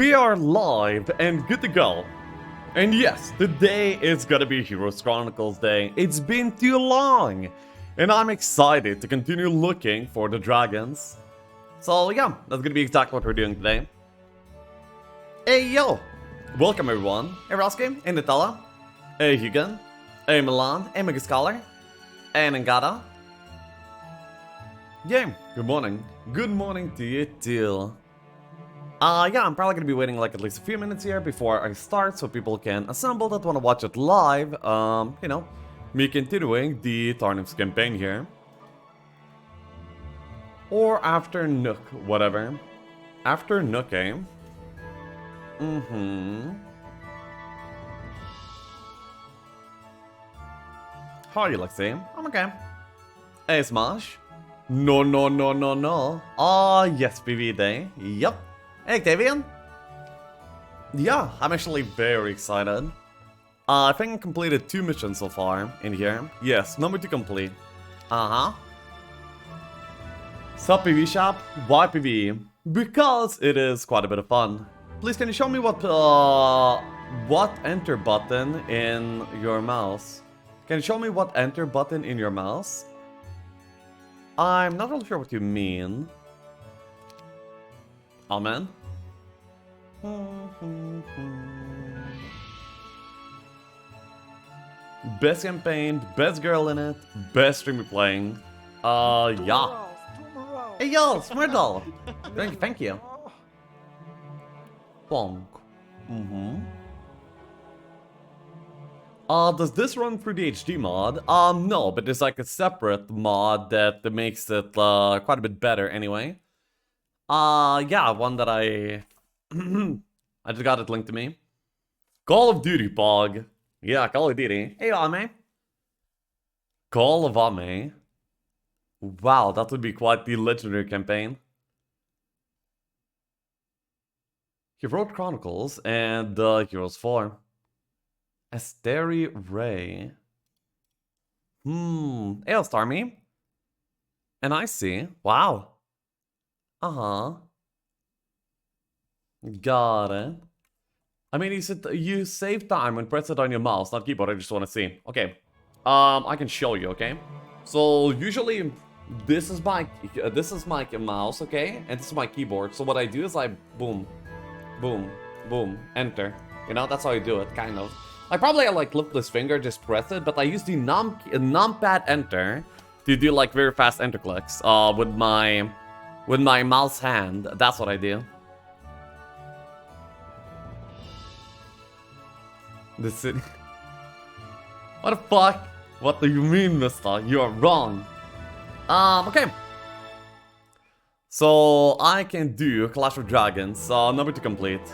We are live and good to go. And yes, today is gonna be Heroes Chronicles Day. It's been too long! And I'm excited to continue looking for the dragons. So yeah, that's gonna be exactly what we're doing today. Hey yo! Welcome everyone. Hey Roski, hey Nutella, hey Hugan, hey Milan, hey Megascholar, hey Nangata. Yeah, good morning. Good morning to you too. Yeah, I'm probably gonna be waiting like at least a few minutes here before I start so people can assemble that want to watch it live. You know, me continuing the Tarnim's campaign here. Or after Nook, whatever. After Nook, eh? How are you, Lexi? I'm okay. Hey, Smash. No. Ah, yes, PV day. Yup. Hey, Octavian. Yeah, I'm actually very excited. I think I completed 2 missions so far in here. Yes, number 2 complete. Sup PV shop? Why PV? Because it is quite a bit of fun. Please can you show me what enter button in your mouse? Can you show me what enter button in your mouse? I'm not really sure what you mean. Oh man. Best campaign, best girl in it, best streamer playing. Yeah. Hey yo, Smurtle! Thank you. Bonk. Does this run through the HD mod? No, but there's like a separate mod that makes it quite a bit better anyway. Yeah, one that I just got it linked to me. Call of Duty, Pog. Yeah, Call of Duty. Hey, Ame. Call of Ame. Wow, that would be quite the legendary campaign. He wrote Chronicles and Heroes 4. Asteri Ray. Hey, Starmie. And I see. Wow. Got it. I mean, you save time when press it on your mouse, not keyboard. I just want to see. Okay. I can show you. Okay. So usually, this is my mouse. Okay, and this is my keyboard. So what I do is I boom, enter. You know, that's how you do it, kind of. I probably like lift this finger, just press it, but I use the numpad enter to do like very fast enter clicks. With my mouse hand. That's what I do. The city. What the fuck? What do you mean, mister? You are wrong. Okay. So, I can do Clash of Dragons, number 2 complete.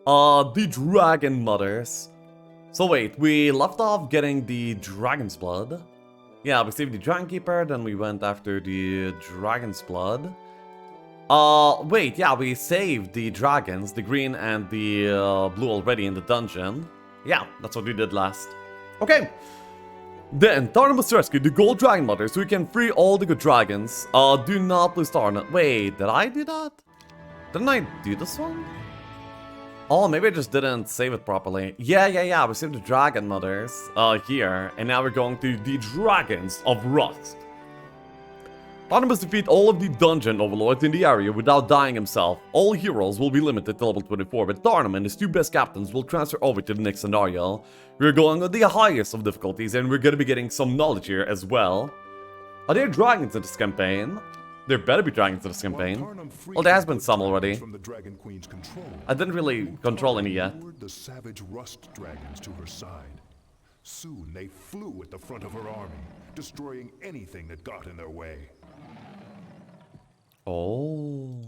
The Dragon Mothers. So wait, we left off getting the Dragon's Blood. Yeah, we saved the Dragon Keeper, then we went after the Dragon's Blood. Wait, yeah, we saved the dragons, the green and the blue already in the dungeon. Yeah, that's what we did last. Okay. Then, Tarnum must rescue the gold dragon mother so we can free all the good dragons. Do not lose Tarnum. Wait, did I do that? Didn't I do this one? Oh, maybe I just didn't save it properly. Yeah, we saved the dragon mothers, here. And now we're going to the Dragons of Rust. Tarnum must defeat all of the dungeon overlords in the area without dying himself. All heroes will be limited to level 24, but Tarnum and his 2 best captains will transfer over to the next scenario. We're going on the highest of difficulties, and we're gonna be getting some knowledge here as well. Are there dragons in this campaign? There better be dragons in this campaign. Well, there has been some already. From the Dragon Queen's control, I didn't really control any yet. lured the savage rust dragons to her side. Soon they flew at the front of her army, destroying anything that got in their way. Oh.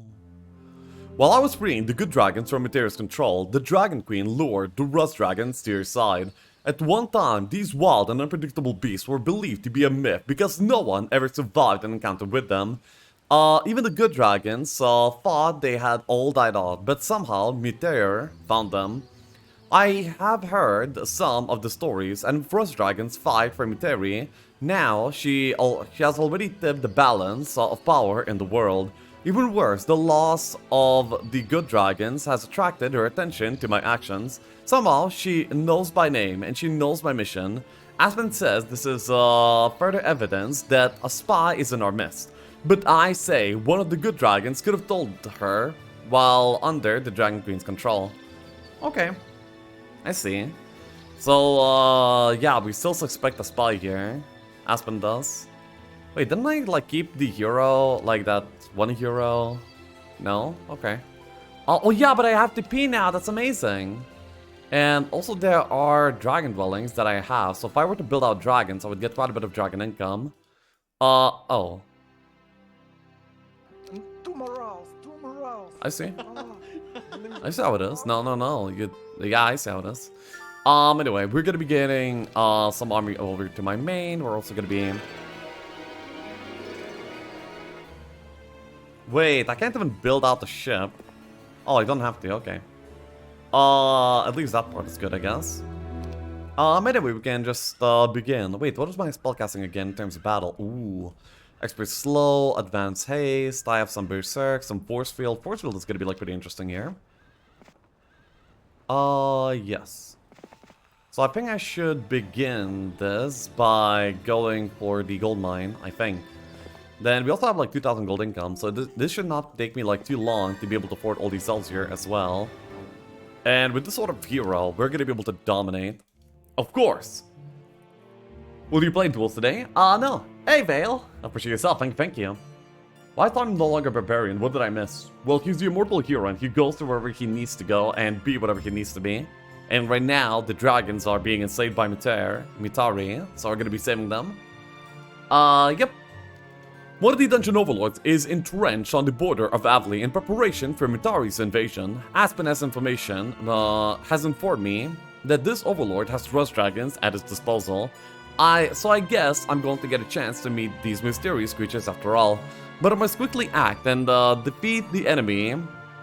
While I was freeing the good dragons from Materia's control, the Dragon Queen lured the Rust Dragons to her side. At one time, these wild and unpredictable beasts were believed to be a myth because no one ever survived an encounter with them. Even the good dragons thought they had all died out, but somehow Meteor found them. I have heard some of the stories, and Frost Dragons fight for Meteri. Now, she has already tipped the balance of power in the world. Even worse, the loss of the good dragons has attracted her attention to my actions. Somehow, she knows my name and she knows my mission. Aspen says this is further evidence that a spy is in our midst. But I say one of the good dragons could have told her while under the Dragon Queen's control. Okay, I see. So, yeah, we still suspect a spy here. Aspen does. Wait, didn't I, like, keep the hero, like, that one hero? No? Okay. Oh, yeah, but I have TP now, that's amazing! And also there are dragon dwellings that I have, so if I were to build out dragons, I would get quite a bit of dragon income. Oh. Two morals. I see. Oh. I see how it is. No. Yeah, I see how it is. Anyway, we're gonna be getting, some army over to my main. We're also gonna be... Wait, I can't even build out the ship. Oh, I don't have to, okay. At least that part is good, I guess. Anyway, we can just, begin. Wait, what is my spellcasting again in terms of battle? Ooh. Expert slow, advanced haste, I have some berserk, some force field. Force field is gonna be, like, pretty interesting here. Yes. So I think I should begin this by going for the gold mine, I think. Then we also have like 2,000 gold income, so this should not take me like too long to be able to afford all these cells here as well. And with this sort of hero, we're gonna be able to dominate. Of course! Will you play duels today? No. Hey, Vale! Appreciate yourself, thank you. Why thought I'm no longer barbarian? What did I miss? Well, he's the immortal hero and he goes to wherever he needs to go and be whatever he needs to be. And right now, the dragons are being enslaved by Mitari, so we're gonna be saving them. Yep. One of the dungeon overlords is entrenched on the border of Avli in preparation for Mitari's invasion. Aspen has has informed me that this overlord has rust dragons at his disposal. So I guess I'm going to get a chance to meet these mysterious creatures after all. But I must quickly act and defeat the enemy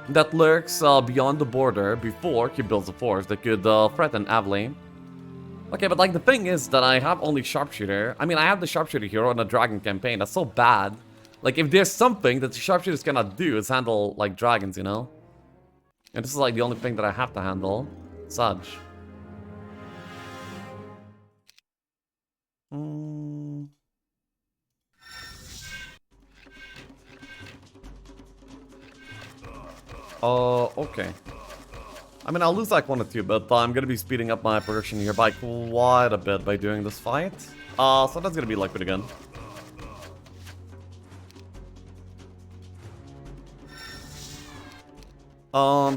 that lurks beyond the border before he builds a force that could threaten Avli. Okay, but like the thing is that I have only Sharpshooter. I mean, I have the Sharpshooter hero in a dragon campaign. That's so bad. Like, if there's something that the Sharpshooters cannot do, is handle, like, dragons, you know? And this is, like, the only thing that I have to handle. Such. Okay. I mean, I'll lose like 1 or 2, but I'm gonna be speeding up my progression here by quite a bit by doing this fight. So that's gonna be like pretty good.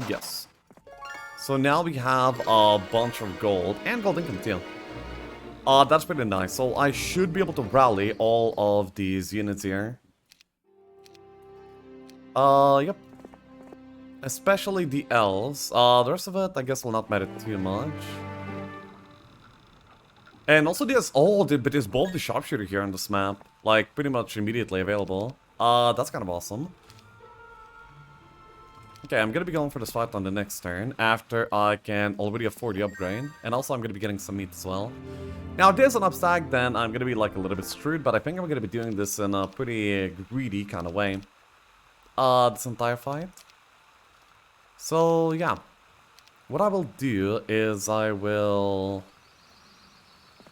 Yes. So now we have a bunch of gold and gold income too. That's pretty nice. So I should be able to rally all of these units here. Yep. Especially the elves. The rest of it, I guess, will not matter too much. And also there's, but there's both the sharpshooter here on this map. Like, pretty much immediately available. That's kind of awesome. Okay, I'm gonna be going for this fight on the next turn, after I can already afford the upgrade. And also I'm gonna be getting some meat as well. Now, if there's an upstack, then I'm gonna be, like, a little bit screwed, but I think I'm gonna be doing this in a pretty greedy kind of way. This entire fight. So, yeah. What I will do is I will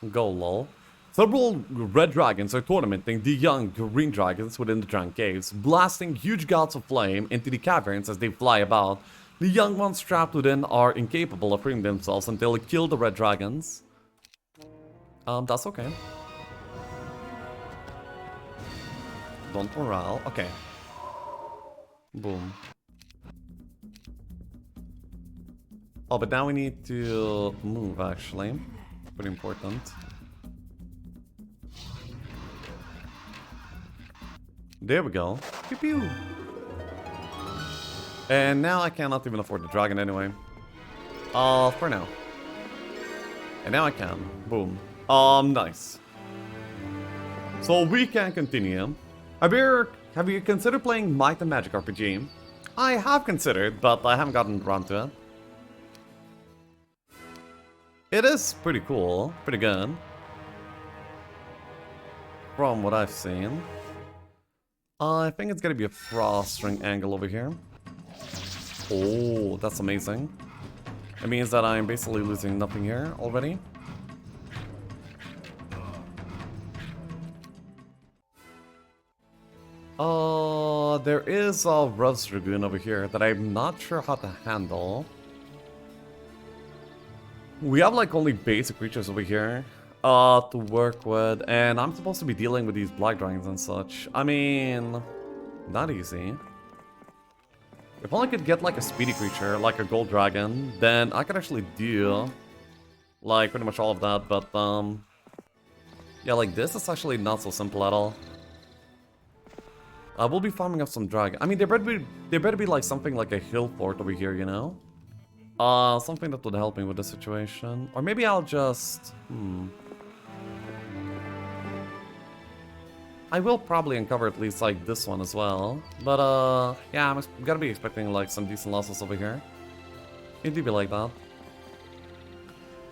go low. Several red dragons are tournamenting the young green dragons within the giant caves, blasting huge gouts of flame into the caverns as they fly about. The young ones trapped within are incapable of freeing themselves until they kill the red dragons. That's okay. Don't morale. Okay. Boom. Oh, but now we need to move, actually. Pretty important. There we go. Pew pew. And now I cannot even afford the dragon anyway. For now. And now I can. Boom. Nice. So we can continue. Have you considered playing Might and Magic RPG? I have considered, but I haven't gotten around to it. It is pretty cool, pretty good. From what I've seen. I think it's gonna be a frost ring angle over here. Oh, that's amazing. It means that I'm basically losing nothing here already. There is a Rust Dragoon over here that I'm not sure how to handle. We have like only basic creatures over here to work with, and I'm supposed to be dealing with these black dragons and such. I mean, not easy. If only I could get like a speedy creature, like a gold dragon, then I could actually do like pretty much all of that, but yeah, like this is actually not so simple at all. We'll be farming up some dragon. I mean, there better be like something like a hill fort over here, you know? Something that would help me with the situation. Or maybe I'll just... I will probably uncover at least like this one as well. But yeah, I'm gonna be expecting like some decent losses over here. It do be like that.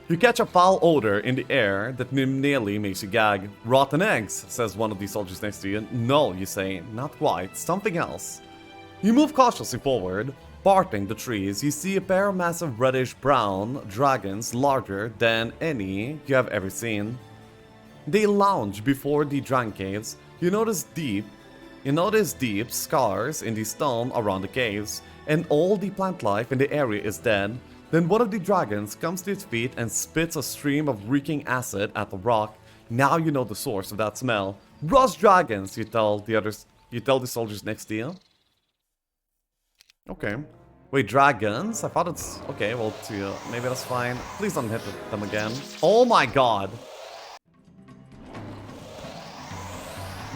You catch a foul odor in the air that nearly makes you gag. Rotten eggs, says one of the soldiers next to you. No, you say, not quite, something else. You move cautiously forward. Parting the trees, you see a pair of massive reddish-brown dragons larger than any you have ever seen. They lounge before the dragon caves. You notice deep scars in the stone around the caves, and all the plant life in the area is dead. Then one of the dragons comes to its feet and spits a stream of reeking acid at the rock. Now you know the source of that smell. Rust dragons, you tell the soldiers next to you. Okay. Wait, dragons? I thought it's... Okay, well, maybe that's fine. Please don't hit them again. Oh my god!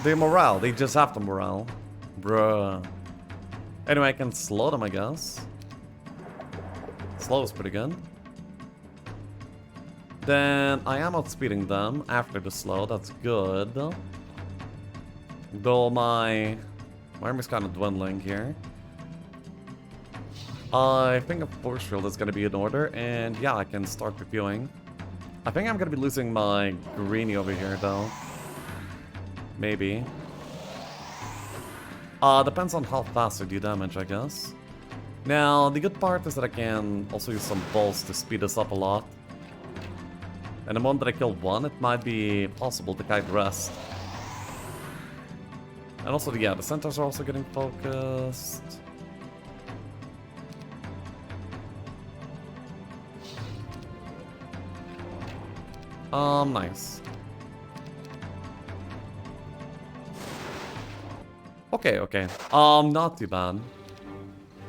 The morale. They just have the morale. Bruh. Anyway, I can slow them, I guess. Slow is pretty good. Then I am outspeeding them after the slow. That's good. Though my arm is kind of dwindling here. I think a force shield is going to be in order, and yeah, I can start reviewing. I think I'm going to be losing my greenie over here, though. Maybe. Depends on how fast I do damage, I guess. Now, the good part is that I can also use some bolts to speed this up a lot. And the moment that I kill one, it might be possible to kite the rest. And also, yeah, the centers are also getting focused. Nice. Okay. Not too bad.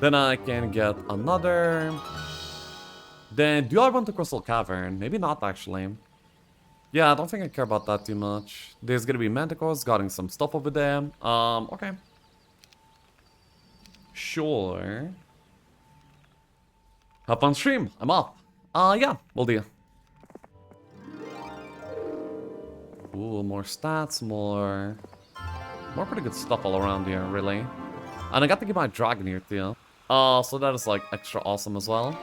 Then I can get another. Then, do I want the Crystal Cavern? Maybe not, actually. Yeah, I don't think I care about that too much. There's gonna be Manticores guarding some stuff over there. Okay. Sure. Have fun stream. I'm off. Yeah, will do. Ooh, more stats, more pretty good stuff all around here, really. And I got to get my dragon here, too. So that is, like, extra awesome as well.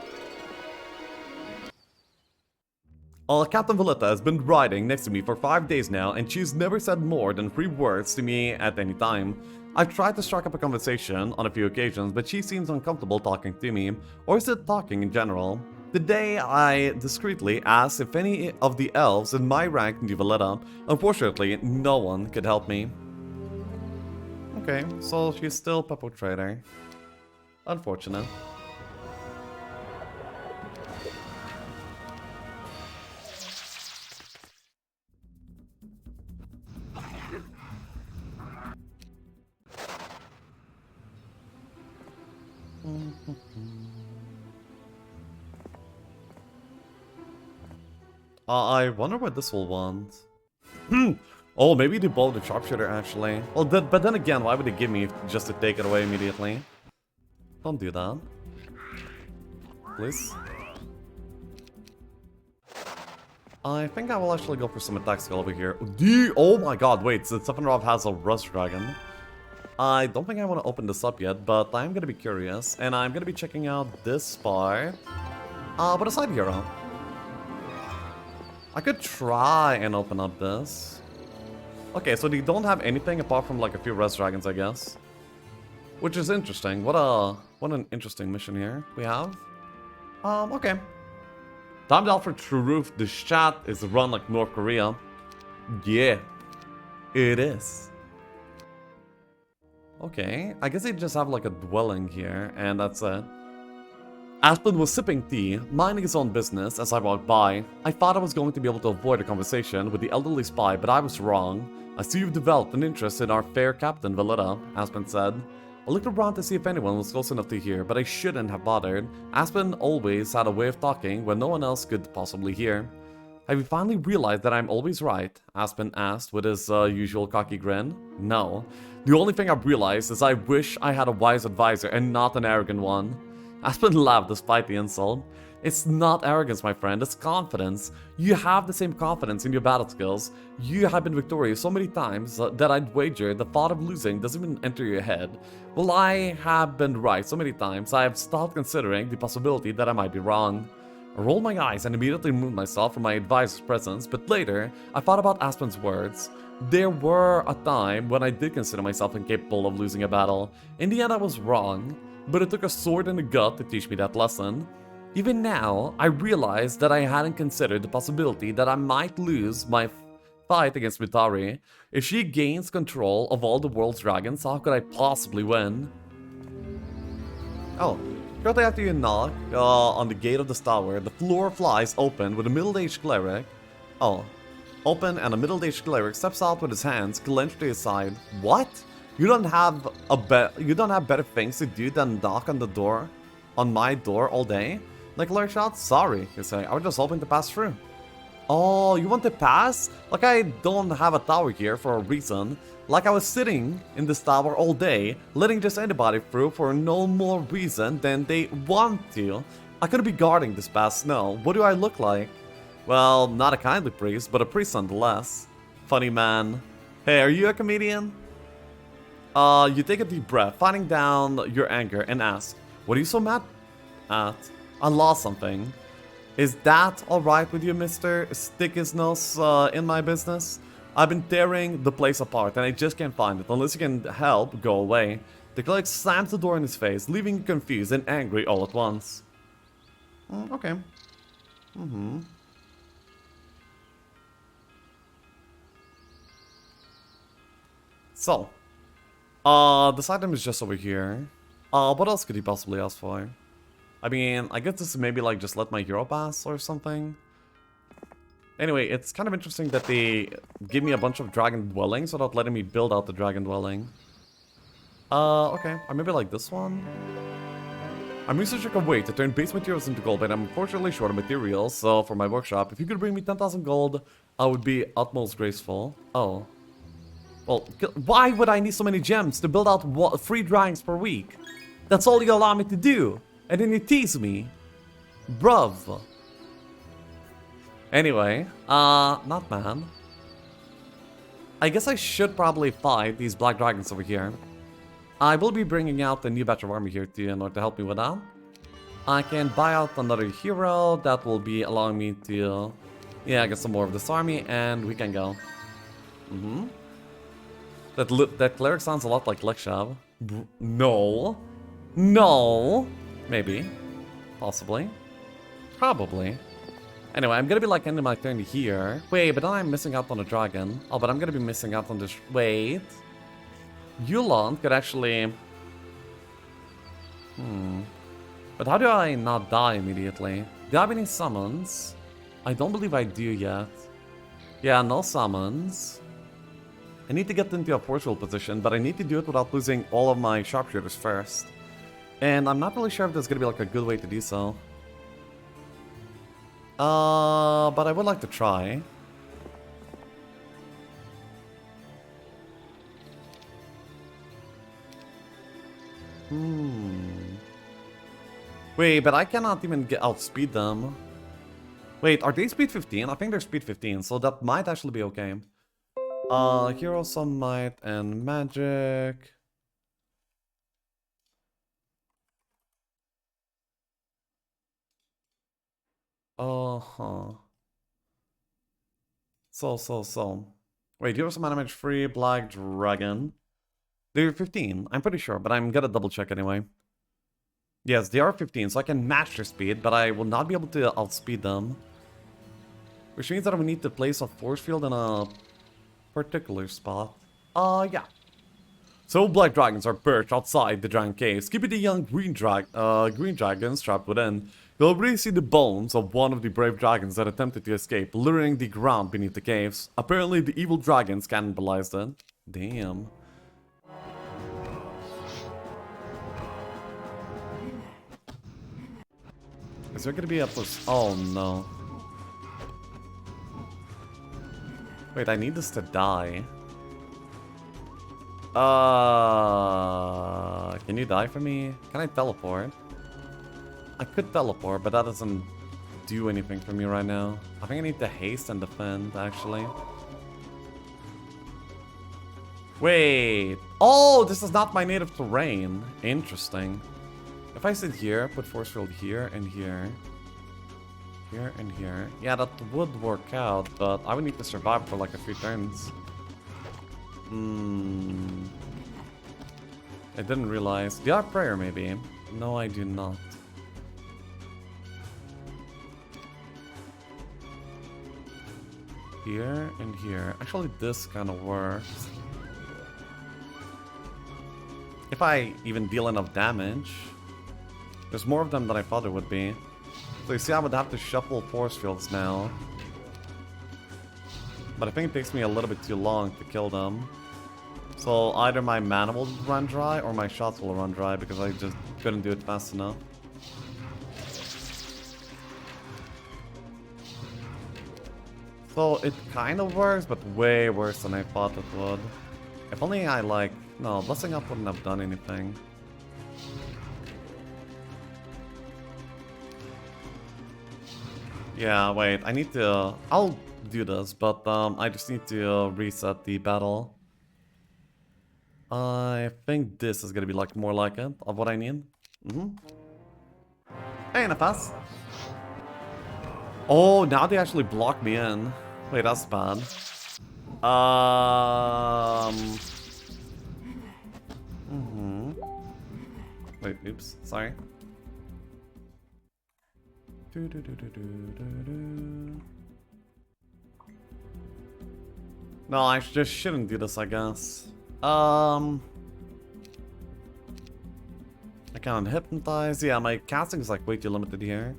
Captain Valletta has been riding next to me for 5 days now, and she's never said more than 3 words to me at any time. I've tried to strike up a conversation on a few occasions, but she seems uncomfortable talking to me, or is it talking in general? Today, I discreetly asked if any of the elves in my rank knew Valletta. Unfortunately, no one could help me. Okay, so she's still Peppo Trader. Unfortunate. I wonder what this will want. Oh, maybe they bowled the sharpshooter, actually. Well, but then again, why would they give me just to take it away immediately? Don't do that. Please. I think I will actually go for some attack skill over here. Oh my god, wait, so Sephiroth has a Rust Dragon. I don't think I want to open this up yet, but I'm gonna be curious. And I'm gonna be checking out this part. But a side hero. I could try and open up this. Okay, so they don't have anything apart from like a few res dragons, I guess. Which is interesting. What an interesting mission here we have. Okay. Time to offer true roof. This chat is run like North Korea. Yeah, it is. Okay, I guess they just have like a dwelling here, and that's it. Aspen was sipping tea, minding his own business as I walked by. I thought I was going to be able to avoid a conversation with the elderly spy, but I was wrong. I see you've developed an interest in our fair captain, Valletta, Aspen said. I looked around to see if anyone was close enough to hear, but I shouldn't have bothered. Aspen always had a way of talking when no one else could possibly hear. Have you finally realized that I'm always right? Aspen asked with his usual cocky grin. No. The only thing I've realized is I wish I had a wise advisor and not an arrogant one. Aspen laughed despite the insult. It's not arrogance, my friend, it's confidence. You have the same confidence in your battle skills. You have been victorious so many times that I'd wager the thought of losing doesn't even enter your head. Well, I have been right so many times, I have stopped considering the possibility that I might be wrong. I rolled my eyes and immediately removed myself from my advisor's presence, but later, I thought about Aspen's words. There were a time when I did consider myself incapable of losing a battle. In the end, I was wrong, but it took a sword and a gut to teach me that lesson. Even now, I realize that I hadn't considered the possibility that I might lose my fight against Mitari. If she gains control of all the world's dragons, how could I possibly win? Oh. Shortly after you knock on the gate of this tower, the floor flies open with a middle-aged cleric. Oh. Open and a middle-aged cleric steps out with his hands clenched to his side. What? You don't have better things to do than knock on the door? On my door all day? The cleric shouts, sorry, you say. I was just hoping to pass through. Oh, you want to pass? Like I don't have a tower here for a reason. Like I was sitting in this tower all day, letting just anybody through for no more reason than they want to. I could be guarding this pass now. What do I look like? Well, not a kindly priest, but a priest nonetheless. Funny man. Hey, are you a comedian? You take a deep breath, fighting down your anger, and ask, what are you so mad at? I lost something. Is that alright with you, mister? Stick his nose in my business? I've been tearing the place apart and I just can't find it. Unless you can help, go away. The cleric slams the door in his face, leaving you confused and angry all at once. Okay. So. This item is just over here. What else could he possibly ask for? I mean, I guess this is maybe like just let my hero pass or something. Anyway, it's kind of interesting that they give me a bunch of dragon dwellings without letting me build out the dragon dwelling. Okay. Or maybe like this one? I'm researching a way to turn base materials into gold, but I'm unfortunately short of materials, so for my workshop, if you could bring me 10,000 gold, I would be utmost graceful. Oh. Well, why would I need so many gems to build out 3 dragons per week? That's all you allow me to do. And then you tease me. Bruv. Anyway, not man. I guess I should probably fight these black dragons over here. I will be bringing out a new batch of army here too in order to help me with that. I can buy out another hero that will be allowing me to, yeah, get some more of this army and we can go. That cleric sounds a lot like Lekshav. No. No. Maybe. Possibly. Probably. Anyway, I'm gonna be like ending my turn here. Wait, but then I'm missing out on a dragon. Oh, but I'm gonna be missing out on this. Wait. Yulon could actually... But how do I not die immediately? Do I have any summons? I don't believe I do yet. Yeah, no summons. I need to get into a forceful position, but I need to do it without losing all of my sharpshooters first. And I'm not really sure if there's gonna be like a good way to do so. But I would like to try. Wait, but I cannot even outspeed them. Wait, are they speed 15? I think they're speed 15, so that might actually be okay. Hero, some might, and magic. So. Wait, here's some damage free Black Dragon. They're 15, I'm pretty sure, but I'm gonna double check anyway. Yes, they are 15, so I can match their speed, but I will not be able to outspeed them. Which means that we need to place a force field in a particular spot. Yeah. So black dragons are perched outside the dragon caves, keeping the young green dragons trapped within. You'll already see the bones of one of the brave dragons that attempted to escape, littering the ground beneath the caves. Apparently the evil dragons cannibalized it. Damn. Is there gonna be a plus? Oh no. Wait, I need this to die. Can you die for me? Can I teleport? I could teleport, but that doesn't do anything for me right now. I think I need to haste and defend, actually. Wait. Oh, this is not my native terrain. Interesting. If I sit here, put force field here and here. Here and here. Yeah, that would work out, but I would need to survive for like a few turns. I didn't realize. Do you have prayer, maybe? No, I do not. Here and here. Actually, this kind of works. If I even deal enough damage. There's more of them than I thought there would be. So you see, I would have to shuffle force fields now. But I think it takes me a little bit too long to kill them. So either my mana will run dry or my shots will run dry because I just couldn't do it fast enough. So it kind of works, but way worse than I thought it would. If only I like... No, Blessing Up wouldn't have done anything. Yeah, wait, I need to... I'll do this, but I just need to reset the battle. I think this is gonna be like more like it, of what I need. Hey, Nefas! Oh, now they actually block me in. Wait, that's bad. Wait, oops, sorry. No, I just shouldn't do this, I guess. I can't hypnotize. Yeah, my casting is like way too limited here.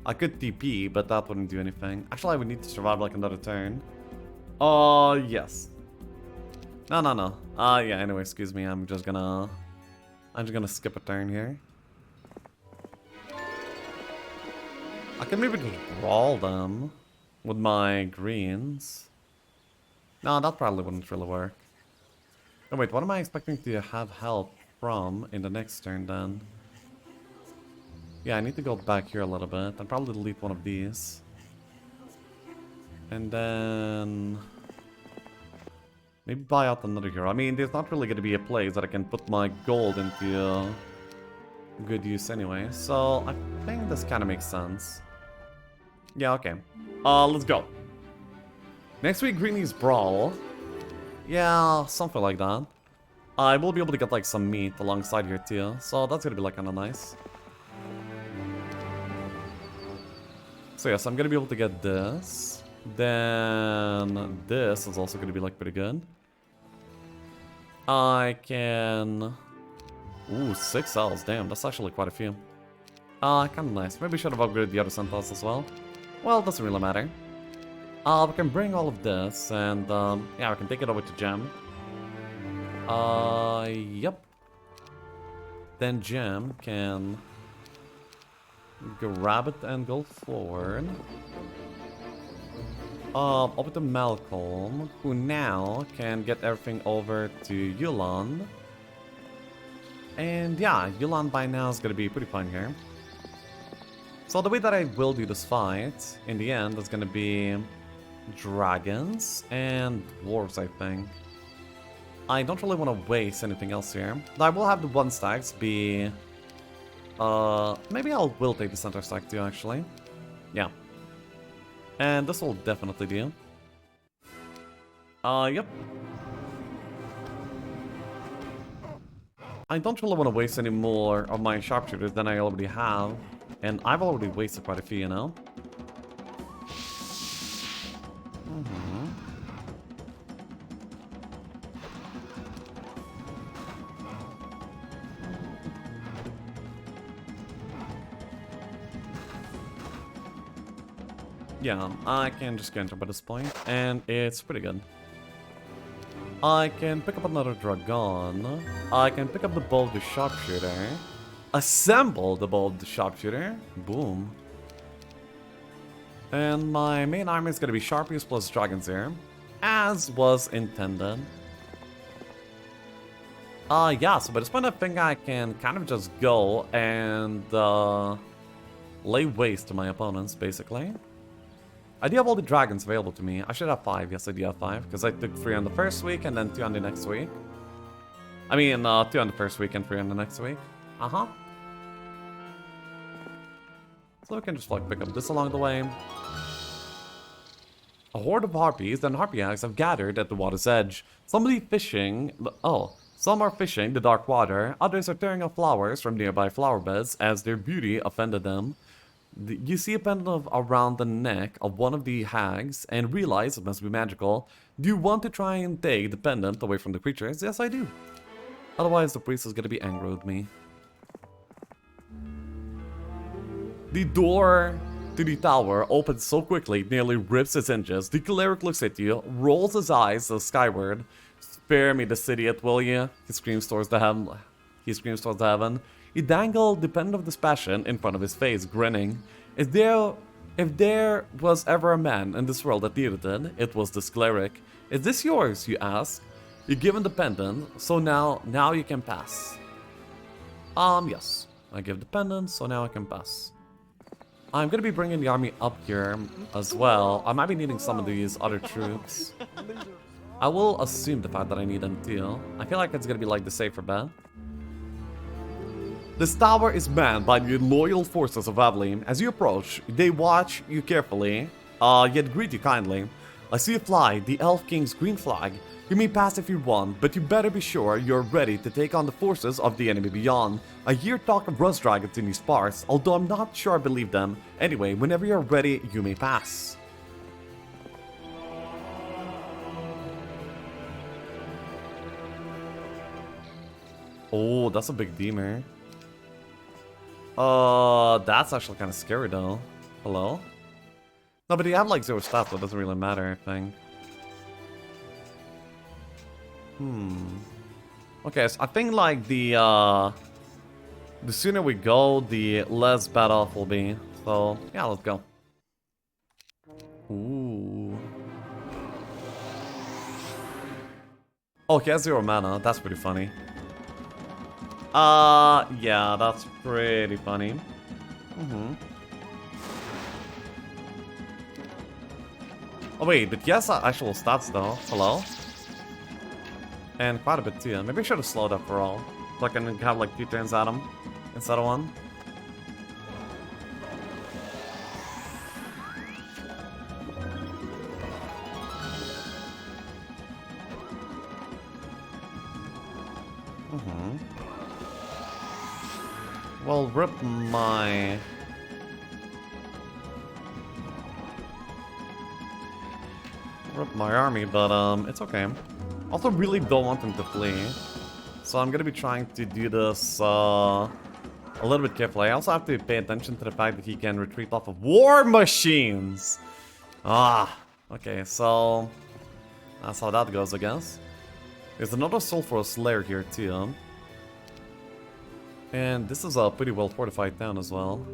I could TP, but that wouldn't do anything. Actually, I would need to survive like another turn. Yes. No. Yeah, anyway, excuse me. I'm just gonna skip a turn here. I can maybe just brawl them with my greens. No, that probably wouldn't really work. Oh wait, what am I expecting to have help from in the next turn then? Yeah, I need to go back here a little bit and probably delete one of these. And then... maybe buy out another hero. I mean, there's not really going to be a place that I can put my gold into good use anyway. So, I think this kind of makes sense. Yeah, okay. Let's go. Next week, Greenies Brawl. Yeah, something like that. I will be able to get like some meat alongside here too. So, that's going to be like kind of nice. So yes, I'm going to be able to get this. Then this is also going to be like pretty good. I can... ooh, 6 L's. Damn, that's actually quite a few. Kind of nice. Maybe I should have upgraded the other Centaurs as well. Well, it doesn't really matter. We can bring all of this and, yeah, we can take it over to Gem. Yep. Then Gem can grab it and go forward. Over to Malcolm, who now can get everything over to Yulan. And yeah, Yulan by now is gonna be pretty fine here. So the way that I will do this fight, in the end, is gonna be dragons and dwarves, I think. I don't really want to waste anything else here. I will have the 1 stacks be... maybe I will take the center stack too, actually. Yeah. And this will definitely do. Yep. I don't really want to waste any more of my sharpshooters than I already have. And I've already wasted quite a few, you know? Yeah, I can just get by this point, and it's pretty good. I can pick up another dragon. I can pick up the bow of the sharpshooter. Assemble the bow of the sharpshooter. Boom. And my main army is gonna be Sharpies plus dragons here, as was intended. Yeah, so by this point I think I can kind of just go and lay waste to my opponents, basically. I do have all the dragons available to me. I should have 5. Yes, I do have 5. Because I took 3 on the first week and then 2 on the next week. I mean, 2 on the first week and 3 on the next week. So we can just like pick up this along the way. A horde of harpies and harpy hags have gathered at the water's edge. Some are fishing the dark water. Others are tearing off flowers from nearby flower beds as their beauty offended them. You see a pendant around the neck of one of the hags and realize it must be magical. Do you want to try and take the pendant away from the creatures? Yes, I do. Otherwise, the priest is going to be angry with me. The door to the tower opens so quickly, it nearly rips its hinges. The cleric looks at you, rolls his eyes skyward. Spare me the city, it will you? He screams towards the heaven. He dangled the pendant of dispassion in front of his face, grinning. If there was ever a man in this world that needed it, it was this cleric. Is this yours, you ask? You're given the pendant, so now you can pass. Yes. I give the pendant, so now I can pass. I'm gonna be bringing the army up here as well. I might be needing some of these other troops. I will assume the fact that I need them too. I feel like it's gonna be like the safer bet. This tower is manned by the loyal forces of Aveline. As you approach, they watch you carefully, yet greet you kindly. I see you fly, the Elf King's green flag. You may pass if you want, but you better be sure you're ready to take on the forces of the enemy beyond. I hear talk of rust dragons in these parts, although I'm not sure I believe them. Anyway, whenever you're ready, you may pass. Oh, that's a big deemer. That's actually kind of scary though. Hello? No, but you have like 0 stats, so it doesn't really matter, I think. Okay, so I think like the sooner we go, the less bad off we'll be. So, yeah, let's go. Ooh. Okay, 0 mana. That's pretty funny. Yeah, that's pretty funny. Oh wait, but yes, actual stats though. Hello? And quite a bit too. Maybe I should have slowed up for all. So I can have like 2 turns at him instead of 1. Well, rip my army, but it's okay. Also, really don't want them to flee, so I'm gonna be trying to do this a little bit carefully. I also have to pay attention to the fact that he can retreat off of war machines. Okay, so that's how that goes, I guess. There's another Sulphurous Lair here too. And this is a pretty well fortified town as well.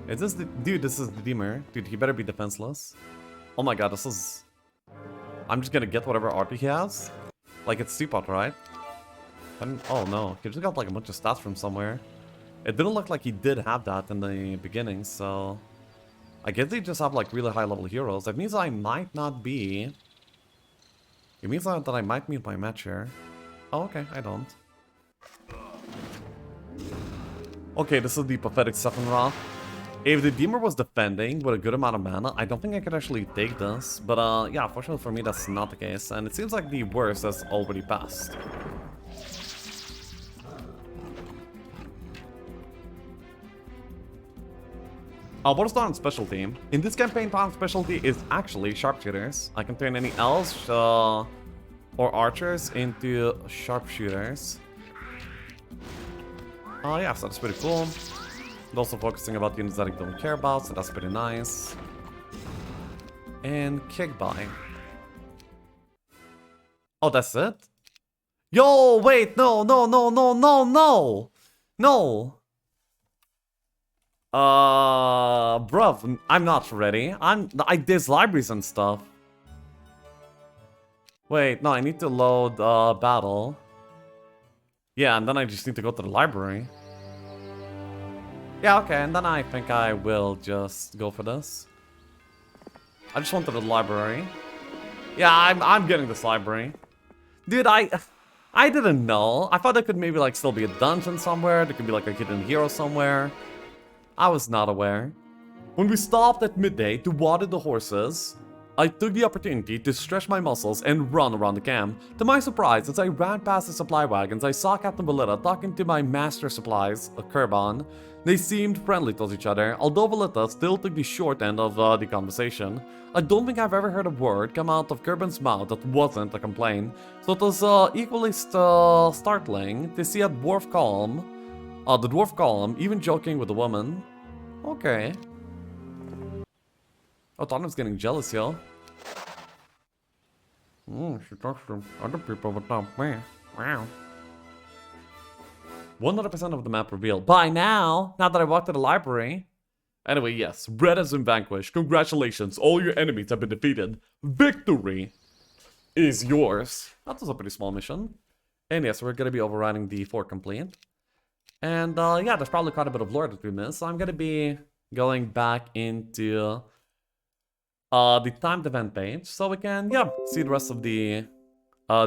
Is this the... Dude, this is the Deemer. Dude, he better be defenseless. Oh my god, this is... I'm just gonna get whatever RP he has. Like, it's Teapot, right? Oh no, he just got like a bunch of stats from somewhere. It didn't look like he did have that in the beginning, so... I guess they just have like really high level heroes. That means I might not be... It means that I might meet my match here. Oh, okay, I don't. Okay, this is the Prophetic Sephiroth. If the Demon was defending with a good amount of mana, I don't think I could actually take this. But yeah, fortunately for me, that's not the case. And it seems like the worst has already passed. What is Dawn's specialty? In this campaign, Dawn's specialty is actually sharpshooters. I can turn any elves or archers into sharpshooters. Yeah, so that's pretty cool. And also focusing about units that I don't care about, so that's pretty nice. And kickbuy. Oh, that's it? Yo, wait, no. Bruv, I'm not ready. There's libraries and stuff. Wait, no, I need to load battle. Yeah, and then I just need to go to the library. Yeah, okay, and then I think I will just go for this. I just went to the library. Yeah, I'm getting this library. Dude, I didn't know. I thought there could maybe like still be a dungeon somewhere. There could be like a hidden hero somewhere. I was not aware. When we stopped at midday to water the horses, I took the opportunity to stretch my muscles and run around the camp. To my surprise, as I ran past the supply wagons, I saw Captain Valita talking to my master supplies, Kerban. They seemed friendly towards each other, although Valita still took the short end of the conversation. I don't think I've ever heard a word come out of Kerban's mouth that wasn't a complaint, so it was equally startling to see a dwarf calm. The dwarf calm, even joking with the woman. Okay. Oh, Tottenham's getting jealous, yo. She talks to other people without me. Wow. 100% of the map revealed. By now that I walked to the library. Anyway, yes, Red has been vanquished. Congratulations, all your enemies have been defeated. Victory is yours. That was a pretty small mission. And yes, we're gonna be overriding the fort complete. And yeah, there's probably quite a bit of lore that we missed, so I'm gonna be going back into the timed event page, so we can, yeah, see the rest of the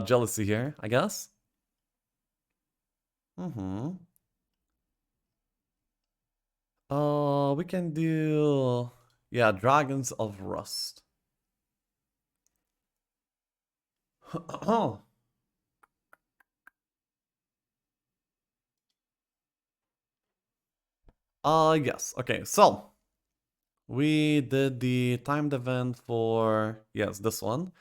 jealousy here, I guess. We can do, yeah, Dragons of Rust. Yes, okay, so we did the timed event for, yes, this one.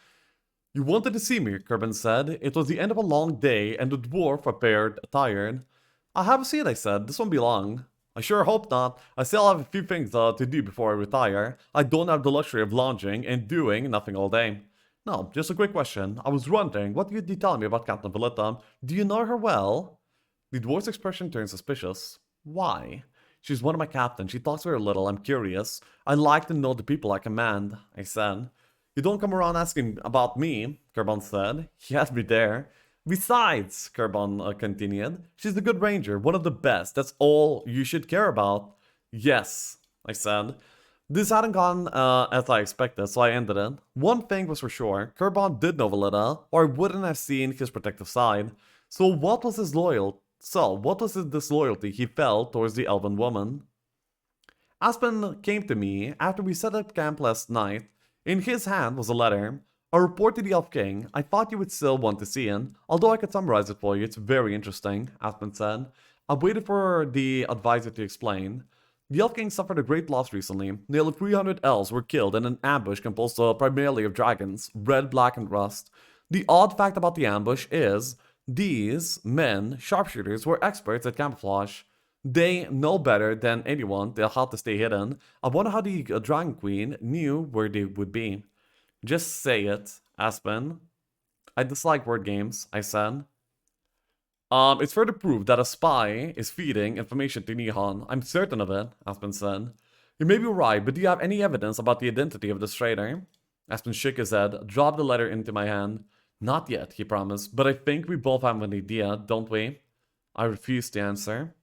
You wanted to see me, Kerban said. It was the end of a long day, and the dwarf appeared tired. I have a seat, I said. This won't be long. I sure hope not. I still have a few things to do before I retire. I don't have the luxury of lounging and doing nothing all day. No, just a quick question. I was wondering, what could you tell me about Captain Valita? Do you know her well? The dwarf's expression turned suspicious. Why? She's one of my captains. She talks very little. I'm curious. I like to know the people I command, I said. You don't come around asking about me, Kerban said. He had me there. Besides, Kerban continued, she's a good ranger, one of the best. That's all you should care about. Yes, I said. This hadn't gone as I expected, so I ended it. One thing was for sure, Kerban did know Valita, or I wouldn't have seen his protective side. So what was this disloyalty he felt towards the elven woman? Aspen came to me after we set up camp last night. In his hand was a letter, a report to the Elf King. I thought you would still want to see it, although I could summarize it for you. It's very interesting, Aspen said. I waited for the advisor to explain. The Elf King suffered a great loss recently. Nearly 300 elves were killed in an ambush composed primarily of dragons, red, black, and rust. The odd fact about the ambush is these men, sharpshooters, were experts at camouflage. They know better than anyone how to stay hidden. I wonder how the Dragon Queen knew where they would be. Just say it, Aspen. I dislike word games, I said. It's further proof that a spy is feeding information to Nihon. I'm certain of it, Aspen said. You may be right, but do you have any evidence about the identity of this traitor? Aspen shook his head, dropped the letter into my hand. Not yet, he promised, but I think we both have an idea, don't we? I refused to answer.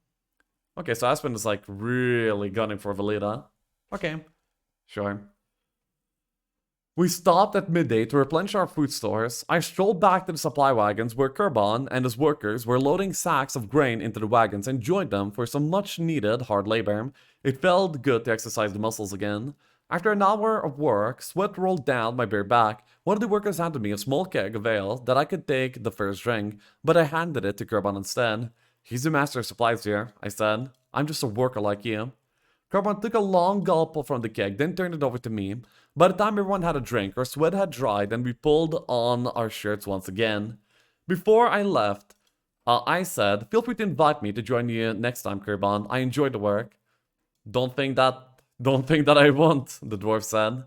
Okay, so Aspen is like really gunning for Valita. Okay, sure. We stopped at midday to replenish our food stores. I strolled back to the supply wagons where Kurban and his workers were loading sacks of grain into the wagons and joined them for some much needed hard labor. It felt good to exercise the muscles again. After an hour of work, sweat rolled down my bare back. One of the workers handed me a small keg of ale that I could take the first drink, but I handed it to Kurban instead. He's the master of supplies here, I said. I'm just a worker like you. Kurban took a long gulp from the keg, then turned it over to me. By the time everyone had a drink, our sweat had dried and we pulled on our shirts once again. Before I left, I said, feel free to invite me to join you next time, Kurban. I enjoyed the work. Don't think that I won't, the dwarf said.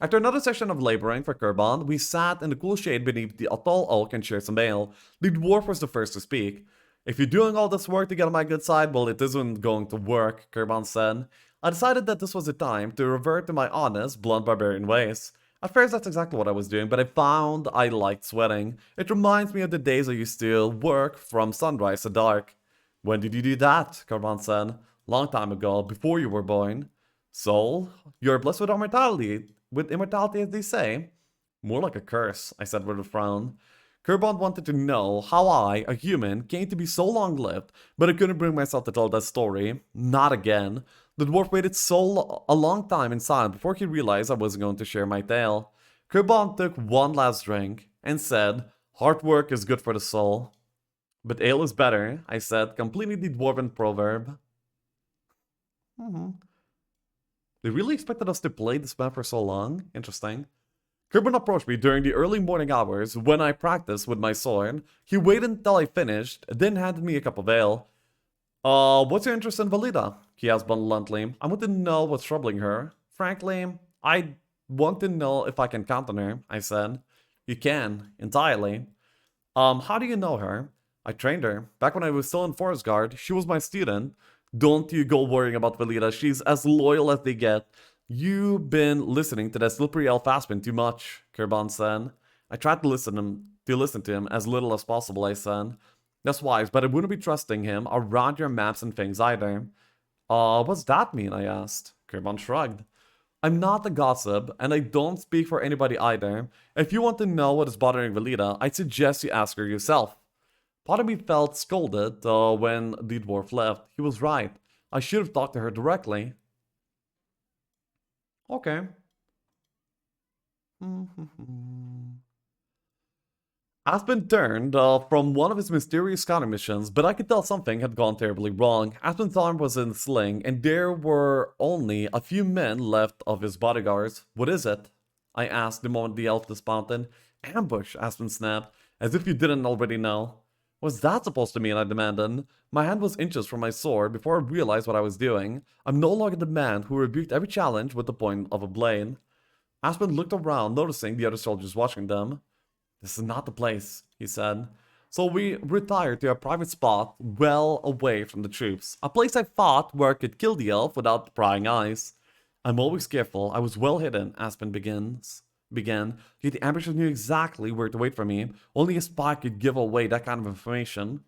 After another session of laboring for Kurban, we sat in the cool shade beneath the tall oak and shared some ale. The dwarf was the first to speak. If you're doing all this work to get on my good side, well, it isn't going to work, Kurban said. I decided that this was the time to revert to my honest, blunt barbarian ways. At first, that's exactly what I was doing, but I found I liked sweating. It reminds me of the days I used to work from sunrise to dark. When did you do that? Kurban said. Long time ago, before you were born. Soul, you're blessed with immortality as they say. More like a curse, I said with a frown. Kurban wanted to know how I, a human, came to be so long-lived, but I couldn't bring myself to tell that story. Not again. The dwarf waited a long time in silence before he realized I wasn't going to share my tale. Kurban took one last drink and said, hard work is good for the soul. But ale is better, I said, completing the dwarven proverb. They really expected us to play this map for so long? Interesting. Kurban approached me during the early morning hours when I practiced with my sword. He waited until I finished, then handed me a cup of ale. What's your interest in Valida? He asked bluntly. I want to know what's troubling her. Frankly, I want to know if I can count on her, I said. You can, entirely. How do you know her? I trained her. Back when I was still in Forest Guard, she was my student. Don't you go worrying about Valida, she's as loyal as they get. You've been listening to that slippery elf Aspen too much, Kurban said. I tried to listen to him as little as possible, I said. That's wise, but I wouldn't be trusting him around your maps and things either. What's that mean, I asked. Kurban shrugged. I'm not a gossip, and I don't speak for anybody either. If you want to know what is bothering Valida, I'd suggest you ask her yourself. Part of me felt scolded when the dwarf left. He was right. I should have talked to her directly. Okay. Aspen turned from one of his mysterious scouting missions, but I could tell something had gone terribly wrong. Aspen's arm was in a sling, and there were only a few men left of his bodyguards. What is it? I asked the moment the elf dismounted. Ambush, Aspen snapped, as if you didn't already know. What's that supposed to mean? I demanded. My hand was inches from my sword before I realized what I was doing. I'm no longer the man who rebuked every challenge with the point of a blade. Aspen looked around, noticing the other soldiers watching them. This is not the place, he said. So we retired to a private spot well away from the troops. A place I thought where I could kill the elf without prying eyes. I'm always careful. I was well hidden, Aspen began. Yet the ambushers knew exactly where to wait for me. Only a spy could give away that kind of information.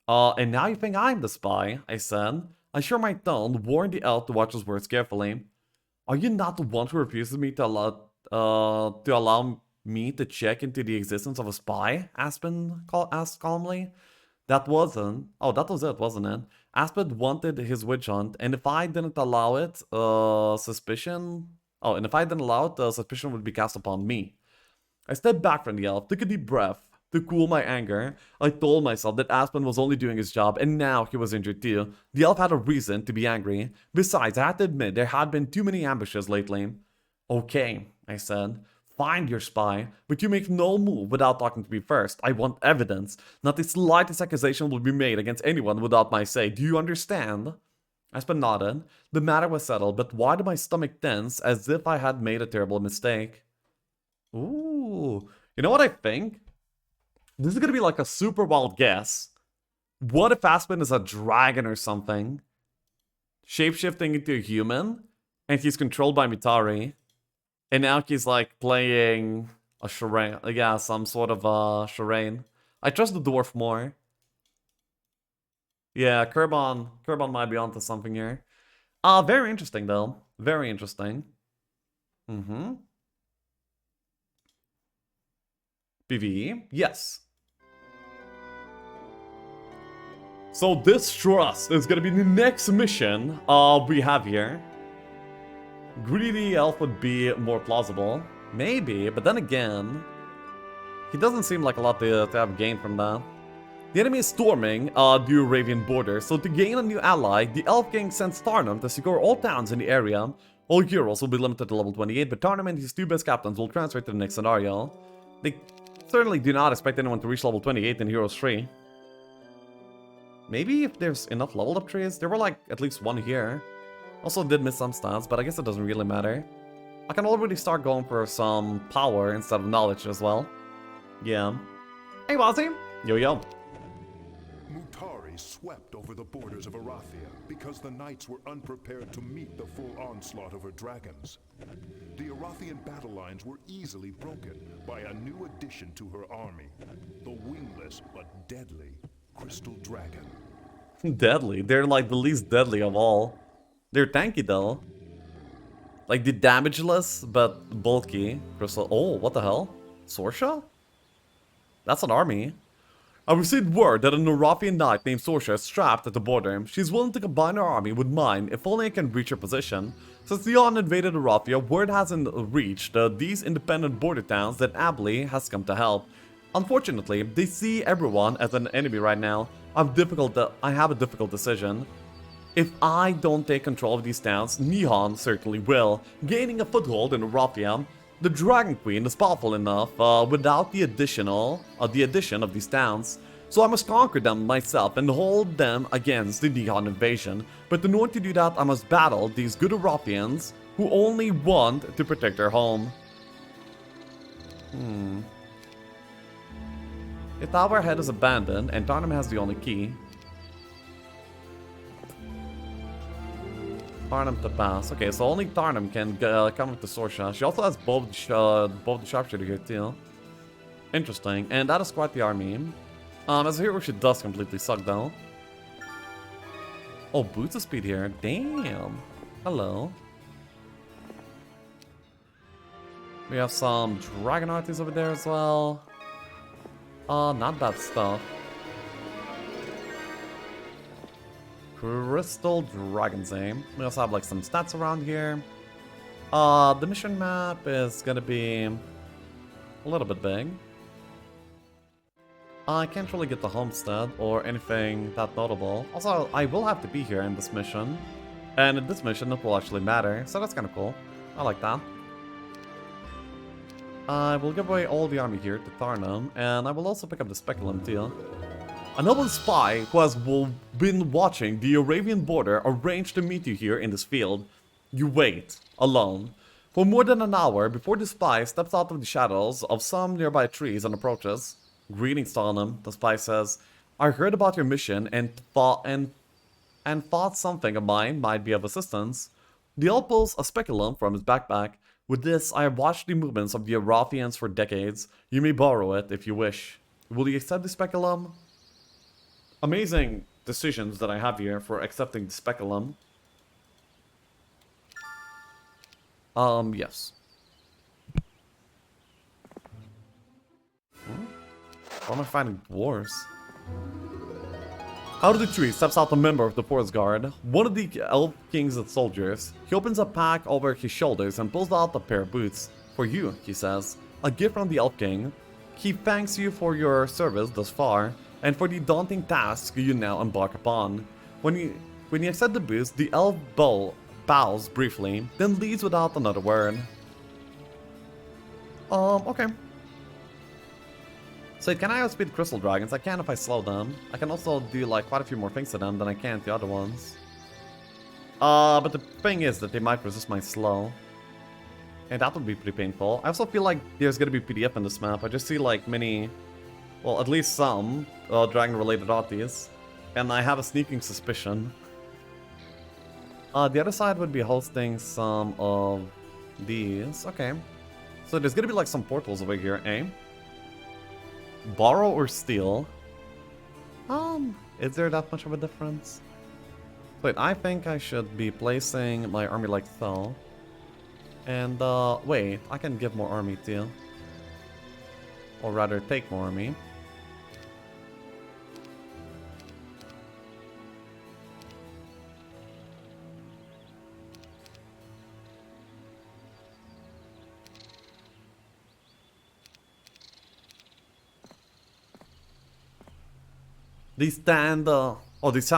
And now you think I'm the spy, I said. I sure my tone warned the elf to watch his words carefully. Are you not the one who refuses me to allow me to check into the existence of a spy? Aspen asked calmly. That was it, wasn't it? Aspen wanted his witch hunt, and if I didn't allow it, suspicion would be cast upon me. I stepped back from the elf, took a deep breath. To cool my anger, I told myself that Aspen was only doing his job, and now he was injured too. The elf had a reason to be angry. Besides, I had to admit there had been too many ambushes lately. Okay, I said. Find your spy, but you make no move without talking to me first. I want evidence. Not the slightest accusation will be made against anyone without my say. Do you understand? Aspen nodded. The matter was settled, but why did my stomach tense as if I had made a terrible mistake? Ooh. You know what I think? This is gonna be like a super wild guess. What if Aspen is a dragon or something? Shapeshifting into a human? And he's controlled by Mitari. And now he's like playing a charade. Yeah, some sort of a charade. I trust the dwarf more. Yeah, Kurban might be onto something here. Very interesting though. Very interesting. Mm-hmm. PvE? Yes. So this trust is gonna be the next mission we have here. Greedy elf would be more plausible. Maybe, but then again, he doesn't seem like a lot to have gained from that. The enemy is storming the Arabian border, so to gain a new ally, the Elf King sends Tarnum to secure all towns in the area. All heroes will be limited to level 28, but Tarnum and his two best captains will transfer to the next scenario. They certainly do not expect anyone to reach level 28 in Heroes 3. Maybe if there's enough leveled up trees? There were like at least one here. Also did miss some stats, but I guess it doesn't really matter. I can already start going for some power instead of knowledge as well. Yeah. Hey, Wazzy! Yo. Mutari swept over the borders of Arathia because the knights were unprepared to meet the full onslaught of her dragons. The Arathian battle lines were easily broken by a new addition to her army, the wingless but deadly Crystal Dragon. Deadly? They're like the least deadly of all. They're tanky though. Like the damageless but bulky Crystal. Oh, what the hell? Sorsha? That's an army. I received word that an Arathian knight named Sorsha is trapped at the border. She's willing to combine her army with mine if only I can reach her position. Since Leon invaded Arathia, word hasn't reached these independent border towns that Abli has come to help. Unfortunately, they see everyone as an enemy right now. I have a difficult decision. If I don't take control of these towns, Nihon certainly will. Gaining a foothold in Arathia, the Dragon Queen is powerful enough without the addition of these towns. So I must conquer them myself and hold them against the Nihon invasion. But in order to do that, I must battle these good Arathians who only want to protect their home. The tower head is abandoned and Tarnum has the only key. Tarnum to pass. Okay, so only Tarnum can come with the Sorsha. She also has both the sharpshooter here too. Interesting. And that is quite the army. As a hero, she does completely suck though. Oh, boots of speed here. Damn. Hello. We have some dragon arties over there as well. Not bad stuff. Crystal Dragon's Aim. We also have like some stats around here. The mission map is gonna be a little bit big. I can't really get the homestead or anything that notable. Also, I will have to be here in this mission. And in this mission, it will actually matter, so that's kind of cool. I like that. I will give away all the army here to Tarnum, and I will also pick up the Speculum too. A noble spy who has been watching the Arabian border arranged to meet you here in this field. You wait, alone, for more than an hour before the spy steps out of the shadows of some nearby trees and approaches. Greetings, Tarnum, the spy says. I heard about your mission and thought something of mine might be of assistance. The elf pulls a speculum from his backpack. With this, I have watched the movements of the Arathians for decades. You may borrow it if you wish. Will you accept the speculum? Amazing decisions that I have here for accepting the speculum. Yes. Why am I fighting dwarves? Out of the tree steps out a member of the forest guard, one of the elf king's soldiers. He opens a pack over his shoulders and pulls out a pair of boots. For you, he says, a gift from the elf king. He thanks you for your service thus far, and for the daunting task you now embark upon. When you accept the boots, the elf bows briefly, then leaves without another word. Okay. So can I outspeed crystal dragons? I can if I slow them. I can also do like quite a few more things to them than I can to the other ones. But the thing is that they might resist my slow. And that would be pretty painful. I also feel like there's gonna be PDF in this map. I just see like many, well, at least some dragon-related arties. And I have a sneaking suspicion. The other side would be hosting some of these. Okay. So there's gonna be like some portals over here, eh? Borrow or steal? Is there that much of a difference? Wait, I think I should be placing my army like so. And, wait, I can give more army too. Or rather, take more army. They sound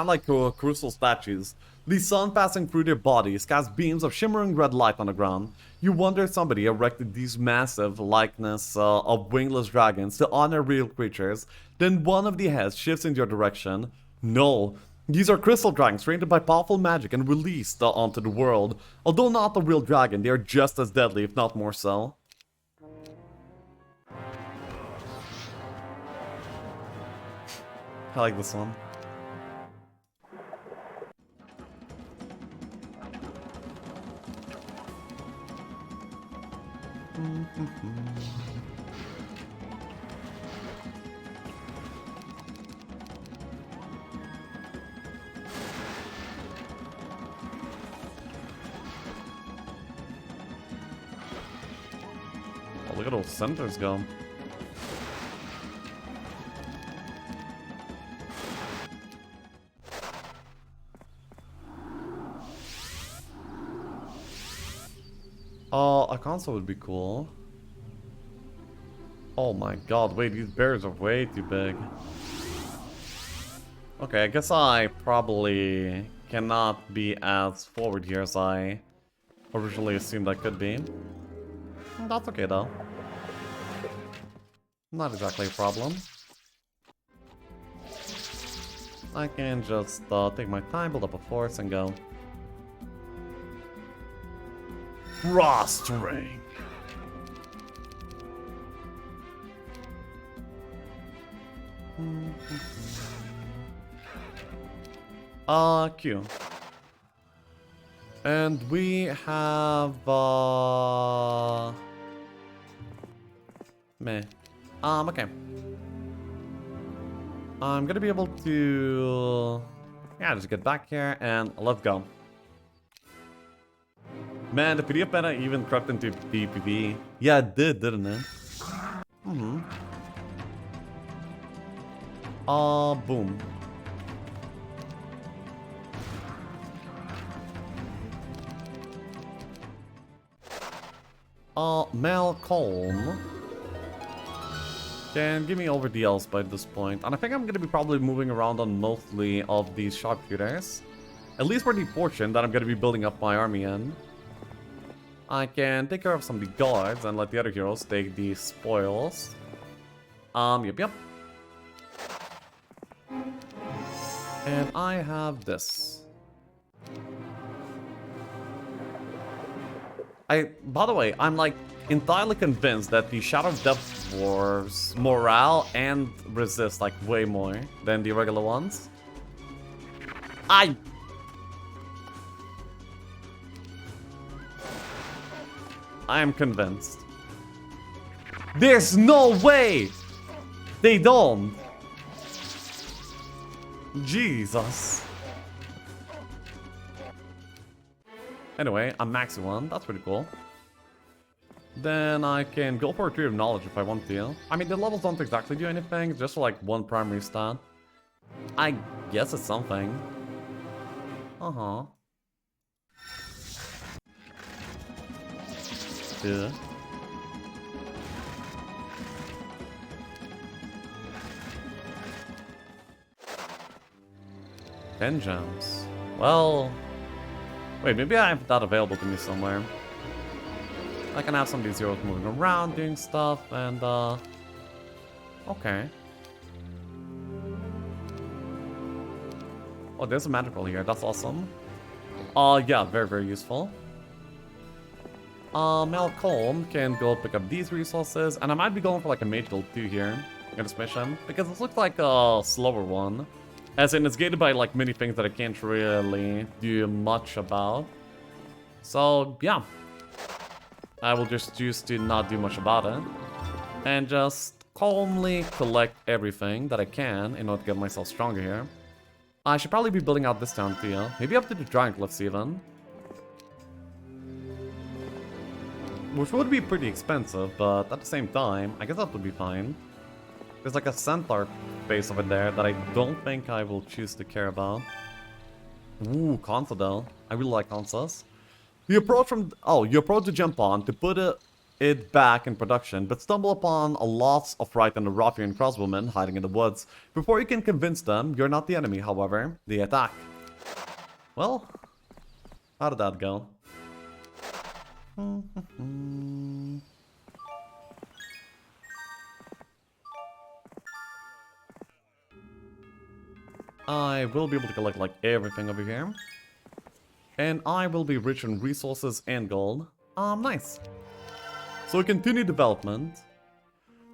like crystal statues. The sun passing through their bodies casts beams of shimmering red light on the ground. You wonder if somebody erected these massive likeness of wingless dragons to honor real creatures. Then one of the heads shifts in your direction. No, these are crystal dragons created by powerful magic and released onto the world. Although not a real dragon, they are just as deadly, if not more so. I like this one. Oh, look at those centers go. A console would be cool. Oh my god, wait, these bears are way too big. Okay, I guess I probably cannot be as forward here as I originally assumed I could be. That's okay though. Not exactly a problem. I can just take my time, build up a force, and go. Frost Ring. Q. And we have meh. Okay. I'm gonna be able to just get back here and let's go. Man, the PDF meta even crept into PvP. Yeah, it did, didn't it? Boom. Malcolm can give me over DLs by this point. And I think I'm gonna be probably moving around on mostly of these sharpshooters. At least for the portion that I'm gonna be building up my army in. I can take care of some of the guards and let the other heroes take the spoils. Yep. And I have this. By the way, I'm like entirely convinced that the Shadow of Death Dwarves morale and resist like way more than the regular ones. I am convinced. There's no way they don't. Jesus. Anyway, I'm maxing one. That's pretty cool. Then I can go for a Tree of Knowledge if I want to. I mean, the levels don't exactly do anything. Just for like one primary stat. I guess it's something. Uh-huh. Yeah. 10 gems. Well... Wait, maybe I have that available to me somewhere. I can have some of these heroes moving around, doing stuff, and okay. Oh, there's a magical here, that's awesome. Yeah, very, very useful. Malcolm can go pick up these resources, and I might be going for like a mage build too here in this mission, because this looks like a slower one. As in, it's gated by like many things that I can't really do much about. So, yeah. I will just choose to not do much about it. And just calmly collect everything that I can in order to get myself stronger here. I should probably be building out this town too. Maybe up to the Dragon Cliffs even. which would be pretty expensive, but at the same time, I guess that would be fine. There's like a centaur face over there that I don't think I will choose to care about. Ooh, Consadel. I really like Consas. You approach to jump on to put it back in production, but stumble upon a lot of frightened Rothian crossbowmen hiding in the woods. Before you can convince them you're not the enemy, however, they attack. Well, how did that go? I will be able to collect like everything over here. And I will be rich in resources and gold. Nice. So we continue development.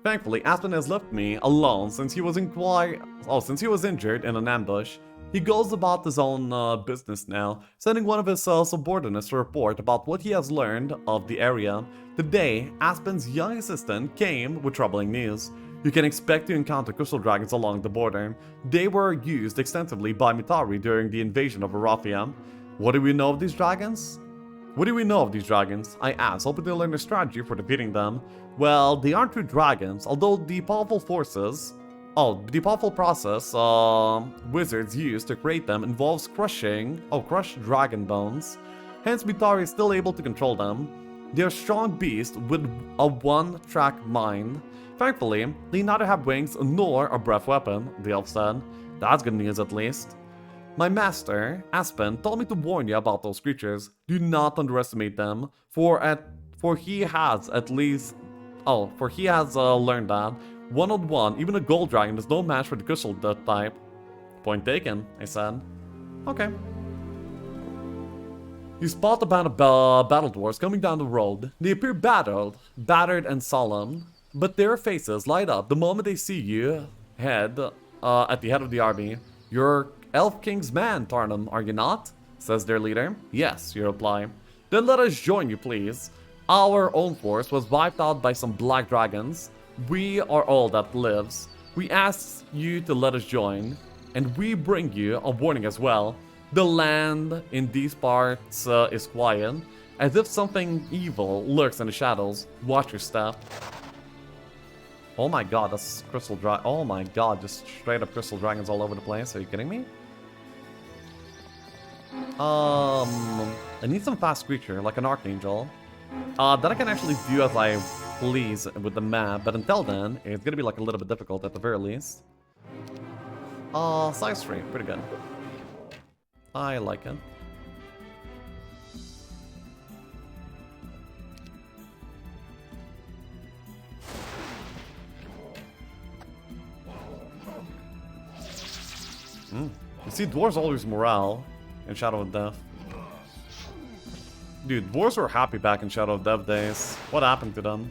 Thankfully, Aspen has left me alone since he was injured in an ambush. He goes about his own business now, sending one of his subordinates to report about what he has learned of the area. Today, Aspen's young assistant came with troubling news. You can expect to encounter crystal dragons along the border. They were used extensively by Mutari during the invasion of Arathia. What do we know of these dragons? I asked, hoping to learn a strategy for defeating them. Well, they aren't true dragons, although the powerful process wizards use to create them involves crushed dragon bones. Hence, Mutari is still able to control them. They are strong beasts with a one-track mind. Thankfully, they neither have wings nor a breath weapon, the elf said. That's good news at least. My master, Aspen, told me to warn you about those creatures. Do not underestimate them, for he has learned that one-on-one, even a gold dragon is no match for the crystal type. Point taken, I said. Okay. You spot a band of battle dwarves coming down the road. They appear battered and solemn, but their faces light up the moment they see you at the head of the army. You're Elf King's man, Tarnum, are you not? Says their leader. Yes, you reply. Then let us join you, please. Our own force was wiped out by some black dragons. We are all that lives. We ask you to let us join, and we bring you a warning as well. The land in these parts is quiet, as if something evil lurks in the shadows. Watch your step. Oh my god, that's crystal oh my god, just straight up crystal dragons all over the place. Are you kidding me? I need some fast creature, like an archangel. That I can actually do as I please with the map, but until then, it's gonna be like a little bit difficult at the very least. Size 3, pretty good. I like it. You see, dwarves always morale in Shadow of Death. Dude, dwarves were happy back in Shadow of Death days. What happened to them?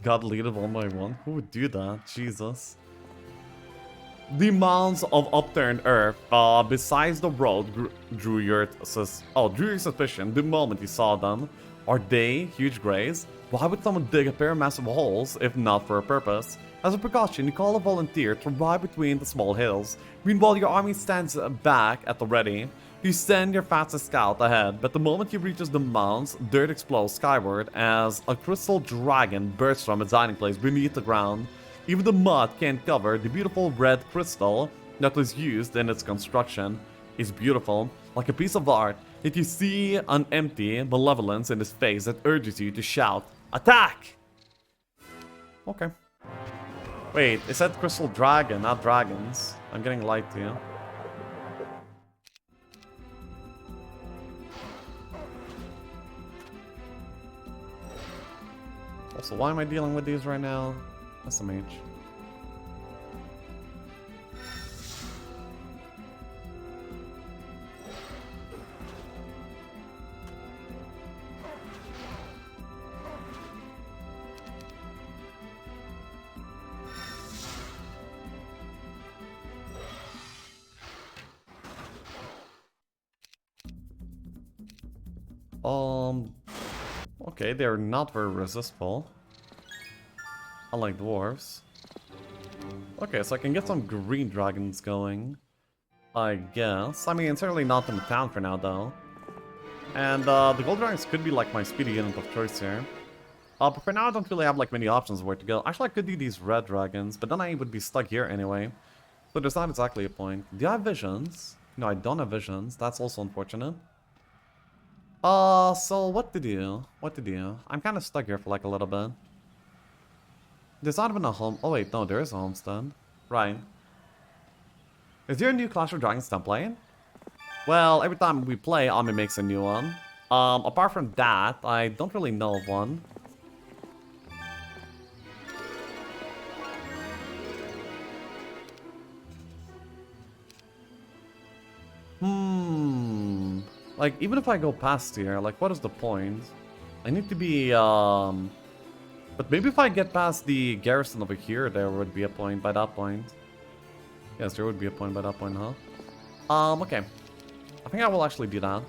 Got deleted one by one? Who would do that? Jesus. The mounds of upturned earth besides the road drew your suspicion the moment you saw them. Are they huge graves? Why would someone dig a pair of massive holes if not for a purpose? As a precaution, you call a volunteer to ride between the small hills. Meanwhile, your army stands back at the ready. You send your fastest scout ahead, but the moment he reaches the mounds, dirt explodes skyward as a crystal dragon bursts from its hiding place beneath the ground. Even the mud can't cover the beautiful red crystal that was used in its construction. It's beautiful, like a piece of art, yet you see an empty malevolence in his face that urges you to shout, "Attack!" Okay. Wait, it said crystal dragon, not dragons. I'm getting lied to you. Also, why am I dealing with these right now? SMH. Okay, they're not very resistible. unlike dwarves. Okay, so I can get some green dragons going, I guess. I mean, certainly not in the town for now, though. And the gold dragons could be like my speedy unit of choice here. But for now, I don't really have like many options of where to go. Actually, I could do these red dragons, but then I would be stuck here anyway. So there's not exactly a point. Do I have visions? No, I don't have visions. That's also unfortunate. So what to do? What to do? I'm kind of stuck here for like a little bit. There's not even a home. Oh wait, no, there is a homestead. Right. Is there a new Clash of Dragons template? Well, every time we play, Ami makes a new one. Apart from that, I don't really know of one. Like, even if I go past here, like, what is the point? I need to be, But maybe if I get past the garrison over here, there would be a point by that point. Yes, there would be a point by that point, huh? Okay. I think I will actually do that.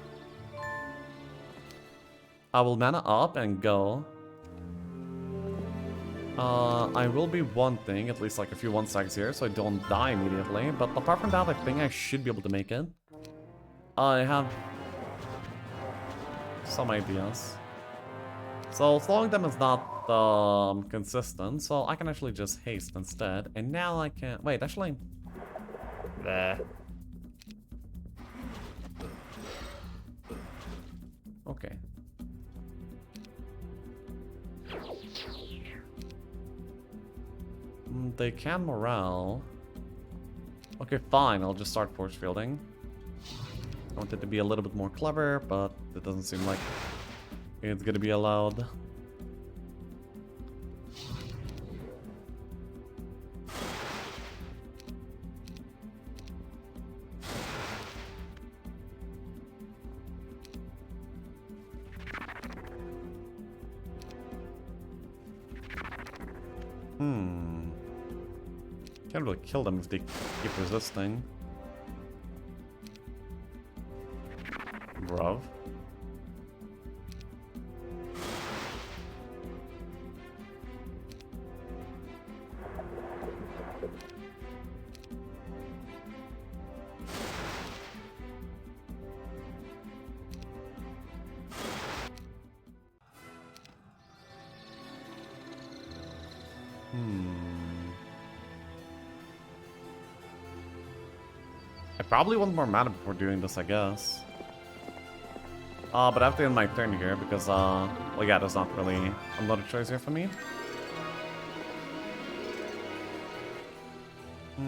I will mana up and go. I will be one thing, at least like a few 1-stacks here, so I don't die immediately. But apart from that, I think I should be able to make it. I have some ideas. So slowing them is not consistent, so I can actually just haste instead. And now I can... Wait, actually... Bleh. Okay. They can morale. Okay, fine, I'll just start force fielding. I wanted to be a little bit more clever, but it doesn't seem like it's gonna be allowed. Can't really kill them if they keep resisting. Bruv. I probably want more mana before doing this, I guess. But I have to end my turn here because, well, yeah, there's not really another choice here for me.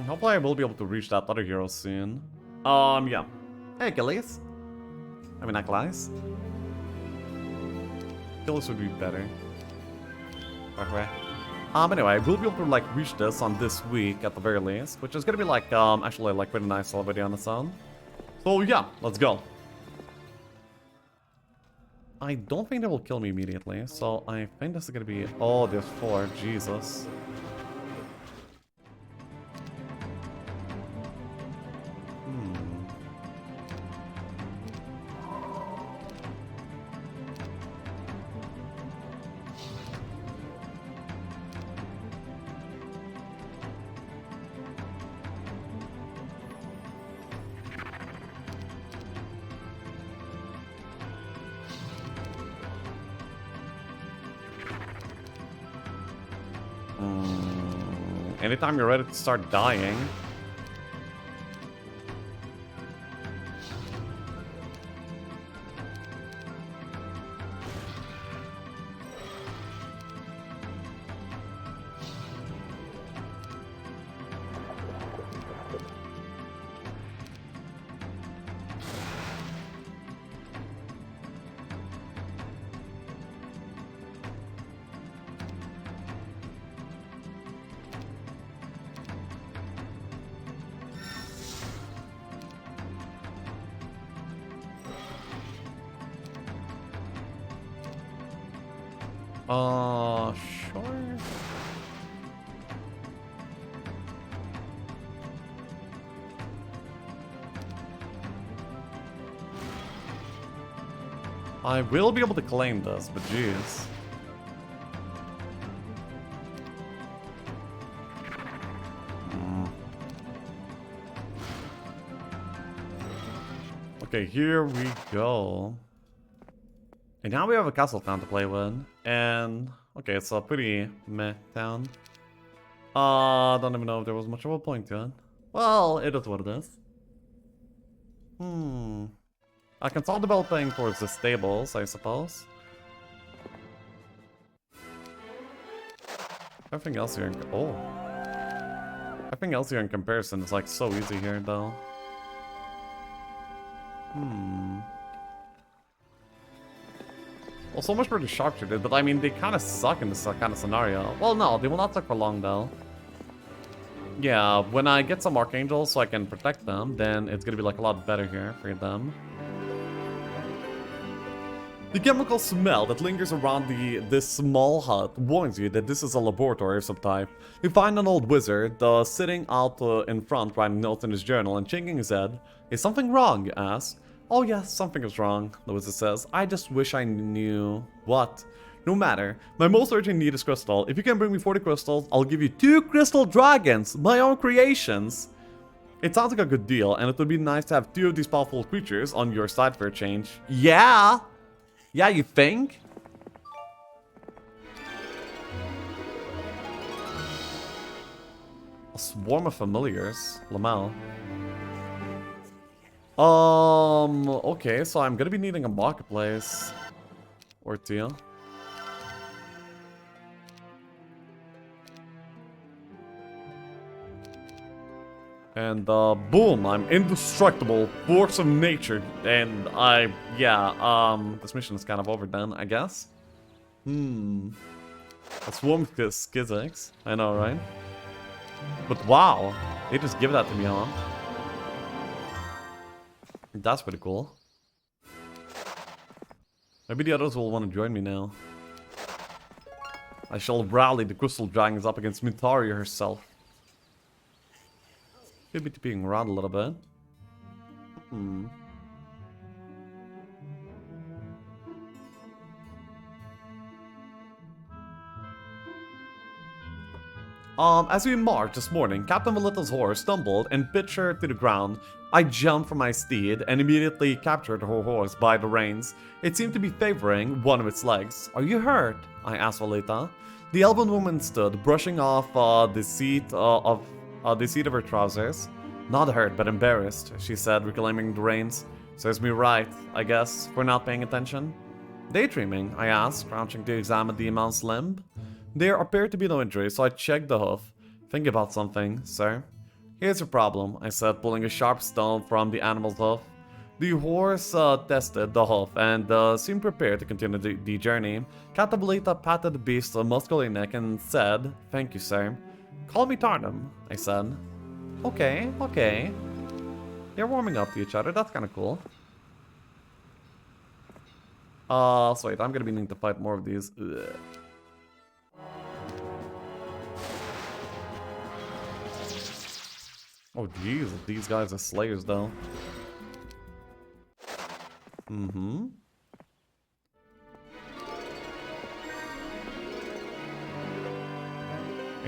Hopefully I will be able to reach that other hero soon. Yeah. Hey, Achilles. I mean, Achilles. Achilles would be better. Anyway, we'll be able to, like, reach this on this week at the very least, which is gonna be, like, actually, like, pretty nice already on its own. So, yeah, let's go. I don't think they will kill me immediately, so I think this is gonna be... Oh, there's 4. Jesus. Anytime you're ready to start dying. Sure. I will be able to claim this, but jeez. Okay, here we go. And now we have a castle town to play with. And, okay, it's a pretty meh town. Don't even know if there was much of a point to it. Well, it is what it is. I can start developing towards the stables, I suppose. Everything else here everything else here in comparison is like so easy here though. Well, so much for the sharpshooter, but I mean, they kind of suck in this kind of scenario. Well, no, they will not suck for long, though. Yeah, when I get some Archangels so I can protect them, then it's gonna be, like, a lot better here for them. The chemical smell that lingers around this small hut warns you that this is a laboratory of some type. You find an old wizard sitting out in front writing notes in his journal and shaking his head. Is something wrong, you ask? Oh yes, something is wrong, the wizard says. I just wish I knew what. No matter. My most urgent need is crystal. If you can bring me 40 crystals, I'll give you 2 crystal dragons, my own creations. It sounds like a good deal, and it would be nice to have 2 of these powerful creatures on your side for a change. Yeah? Yeah, you think? A swarm of familiars. Lamel. Okay, so I'm gonna be needing a marketplace or 2. And, boom, I'm indestructible, force of nature, and this mission is kind of overdone, I guess. A swarm of Skizix, I know, right? But wow, they just give that to me, huh? That's pretty cool. Maybe the others will want to join me now. I shall rally the Crystal Dragons up against Mutari herself. Could be being around a little bit. As we marched this morning, Captain Melita's horse stumbled and pitched her to the ground. I jumped from my steed and immediately captured her horse by the reins. It seemed to be favoring one of its legs. Are you hurt? I asked Melita. The elven woman stood, brushing off the seat of her trousers. Not hurt, but embarrassed, she said, reclaiming the reins. Serves me right, I guess, for not paying attention. Daydreaming, I asked, crouching to examine the immense limb. There appeared to be no injury, so I checked the hoof. Think about something, sir. Here's your problem, I said, pulling a sharp stone from the animal's hoof. The horse tested the hoof and seemed prepared to continue the journey. Captain Melita patted the beast's muscular neck and said, "Thank you, sir." "Call me Tarnum," I said. Okay, okay. They're warming up to each other, that's kinda cool. So wait, I'm gonna be needing to fight more of these. Ugh. Oh jeez, these guys are slayers though. In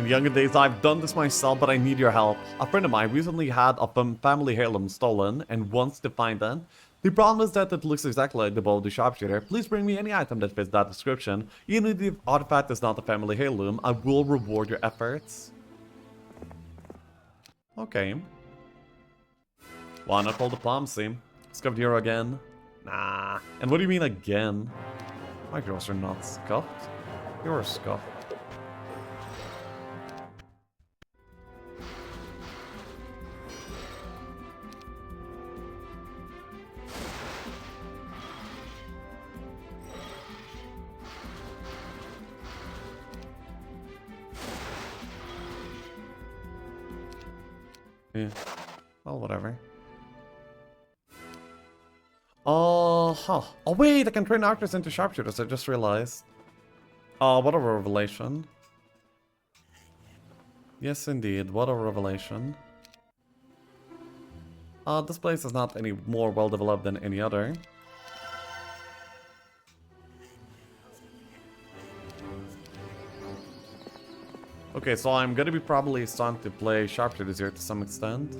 younger days, I've done this myself, but I need your help. A friend of mine recently had a family heirloom stolen and wants to find it. The problem is that it looks exactly like the bow of the sharpshooter. Please bring me any item that fits that description. Even if the artifact is not a family heirloom, I will reward your efforts. Okay. Why not call diplomacy? Scuffed hero again? Nah. And what do you mean again? My girls are not scuffed. You're scuffed. Yeah. Well, whatever. Oh wait, I can train archers into sharpshooters, I just realized. What a revelation. Yes, indeed, what a revelation. This place is not any more well-developed than any other. Okay, so I'm gonna be probably starting to play sharpshooters here to some extent.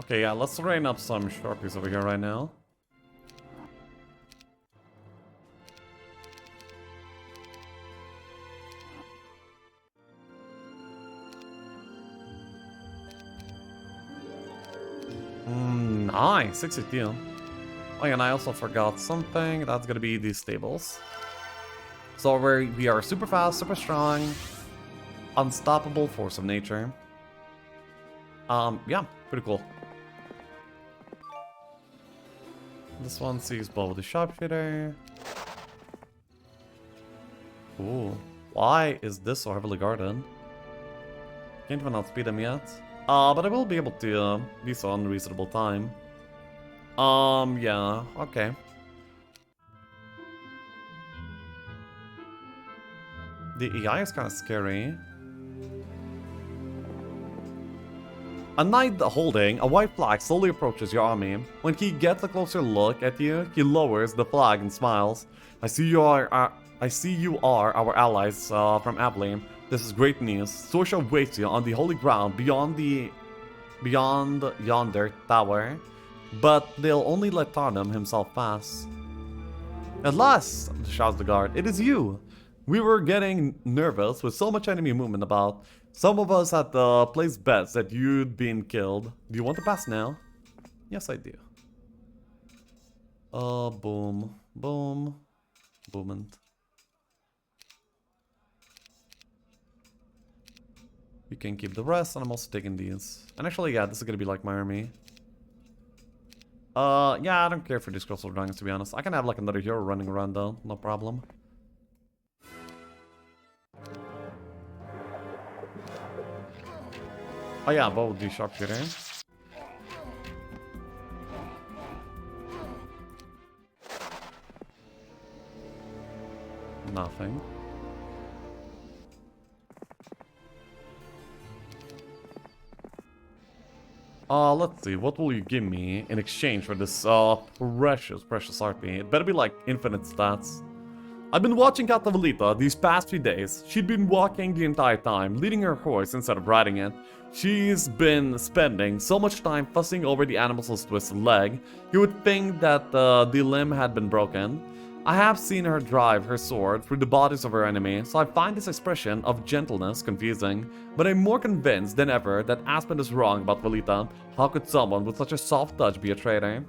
Okay, yeah, let's train up some Sharpies over here right now. Nice, 62. Oh yeah, and I also forgot something. That's gonna be these stables. So we are super fast, super strong, unstoppable force of nature. Yeah, pretty cool. This one sees Bow with the Sharpshooter. Ooh, why is this so heavily guarded? Can't even outspeed him yet. But I will be able to do so in reasonable time. Yeah, okay. The AI is kind of scary. A knight holding a white flag slowly approaches your army. When he gets a closer look at you, he lowers the flag and smiles. I see you are our allies from Abilene. This is great news. Sorsha waits you on the holy ground beyond yonder tower, but they'll only let Tarnum himself pass. At last, shouts the guard, it is you! We were getting nervous with so much enemy movement about. Some of us had placed bets that you'd been killed. Do you want to pass now? Yes, I do. Boom. Boom. Boomant. You can keep the rest, and I'm also taking these. And actually, yeah, this is gonna be like my army. Yeah, I don't care for these Crystal Dragons, to be honest. I can have like another hero running around though, no problem. Oh yeah, Bow will do Sharpshooter. Nothing. Let's see, what will you give me in exchange for this, precious RP? It better be like infinite stats. I've been watching Catavalita these past few days. She'd been walking the entire time, leading her horse instead of riding it. She's been spending so much time fussing over the animal's twisted leg, you would think that the limb had been broken. I have seen her drive her sword through the bodies of her enemy, so I find this expression of gentleness confusing. But I'm more convinced than ever that Aspen is wrong about Valita. How could someone with such a soft touch be a traitor?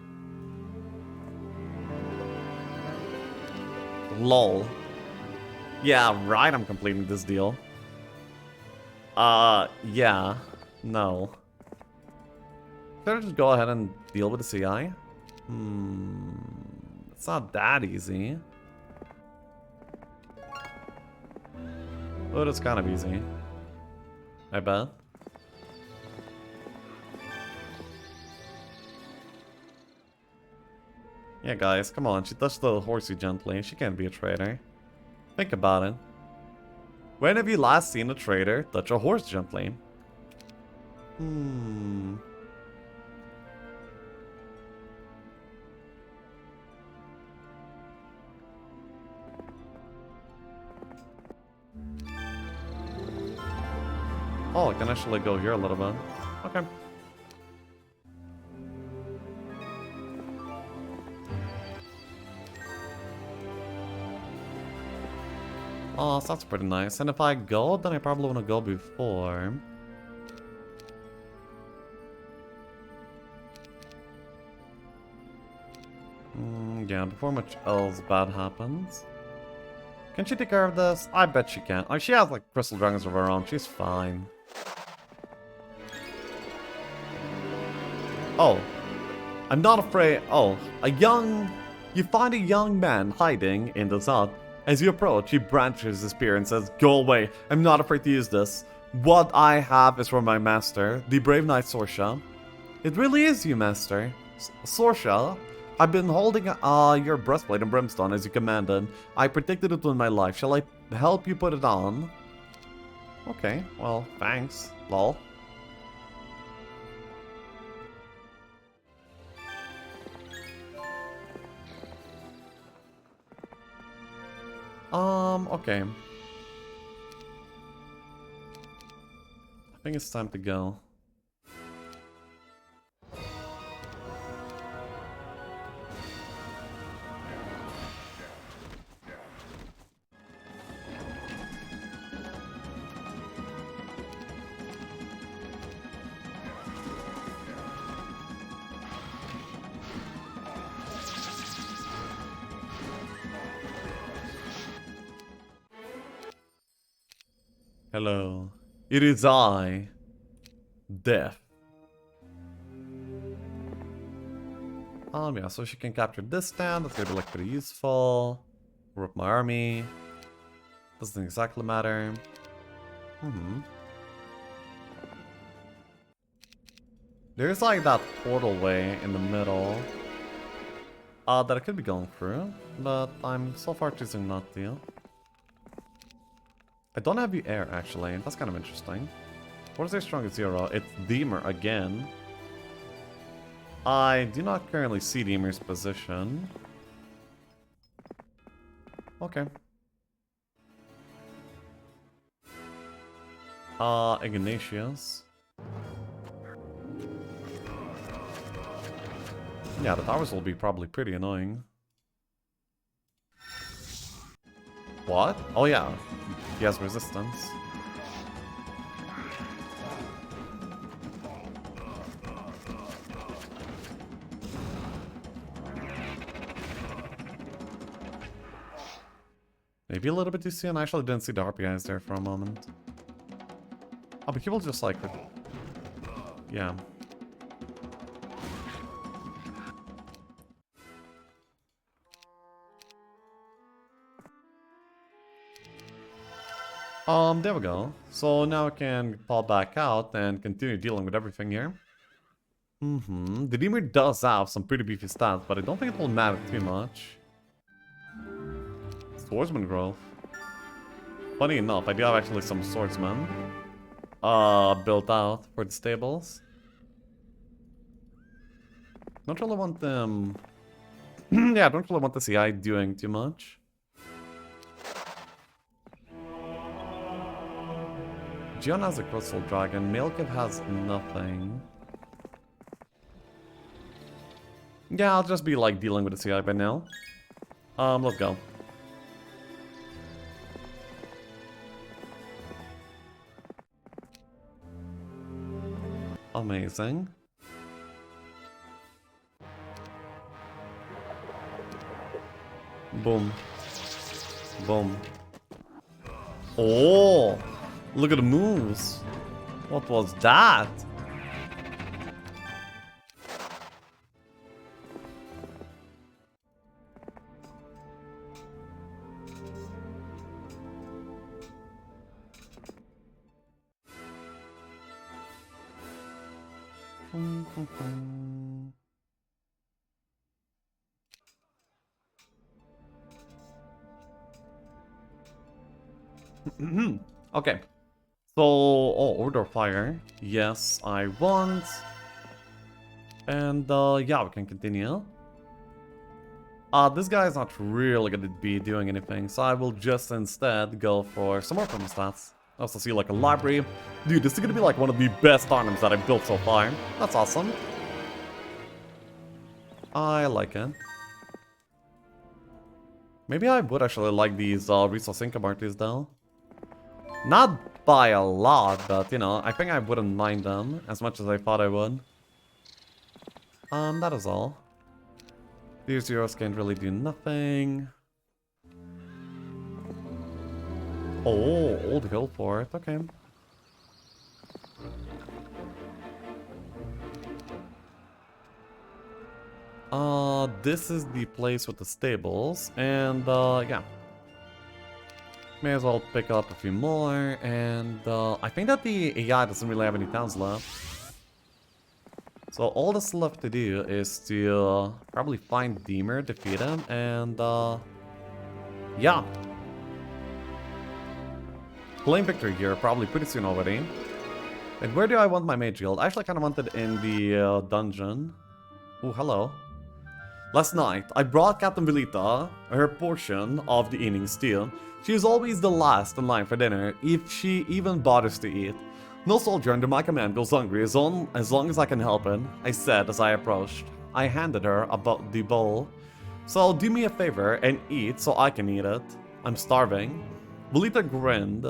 Lol. Yeah, right, I'm completing this deal. Yeah. No. Should I just go ahead and deal with the CI? It's not that easy. But it's kind of easy. I bet. Yeah, guys, come on. She touched the horsey gently. She can't be a traitor. Think about it. When have you last seen a traitor touch a horse gently? Oh, I can actually go here a little bit. Okay. Oh, so that's pretty nice. And if I go, then I probably want to go before. Yeah, before much else bad happens. Can she take care of this? I bet she can. Like, she has like crystal dragons of her own. She's fine. Oh. I'm not afraid. Oh, you find a young man hiding in this hut. As you approach, he branches his spear and says, "Go away. I'm not afraid to use this. What I have is for my master, the brave knight Sorsha." "It really is you, master. Sorsha, I've been holding your breastplate and brimstone as you commanded. I protected it with my life. Shall I help you put it on?" Okay, well, thanks. Lol. Okay. I think it's time to go. Hello. It is I, Death. Yeah, so she can capture this stand. That's gonna be like pretty useful. Group my army. Doesn't exactly matter. There's like that portal way in the middle. That I could be going through, but I'm so far choosing not to. I don't have the air, actually. That's kind of interesting. What is their strongest zero? It's Deemer again. I do not currently see Deemer's position. Okay. Ignatius. Yeah, the towers will be probably pretty annoying. What? Oh yeah, he has resistance. Maybe a little bit too soon. I actually didn't see the Harpy guys there for a moment. Oh, but he will just like... Yeah. There we go. So now I can fall back out and continue dealing with everything here. The Deemer does have some pretty beefy stats, but I don't think it will matter too much. Swordsman growth. Funny enough, I do have actually some swordsmen built out for the stables. Don't really want them... yeah, I don't really want the CI doing too much. Gion has a Crystal Dragon, Maelkiv has nothing. Yeah, I'll just be like dealing with the CI by now. Let's go. Amazing. Boom. Boom. Oh! Look at the moves. What was that? Okay. So, oh, Order of Fire. Yes, I want. And, yeah, we can continue. This guy is not really gonna be doing anything, so I will just instead go for some more from stats. I also see, like, a library. Dude, this is gonna be, like, one of the best items that I've built so far. That's awesome. I like it. Maybe I would actually like these, Resource Income Artists, though. Not by a lot, but, you know, I think I wouldn't mind them as much as I thought I would. That is all. These zeros can't really do nothing. Oh, Old Hill Fort, okay. This is the place with the stables, and, yeah. May as well pick up a few more, and I think that the AI doesn't really have any towns left. So all that's left to do is to probably find Deemer, defeat him, and yeah. Claim victory here, probably pretty soon already. And where do I want my Mage Guild? I actually kind of want it in the dungeon. Oh, hello. Last night, I brought Captain Velita her portion of the evening stew. She is always the last in line for dinner, if she even bothers to eat. No soldier under my command goes hungry as long as I can help it, I said as I approached. I handed her about the bowl. So do me a favor and eat so I can eat it. I'm starving. Velita grinned,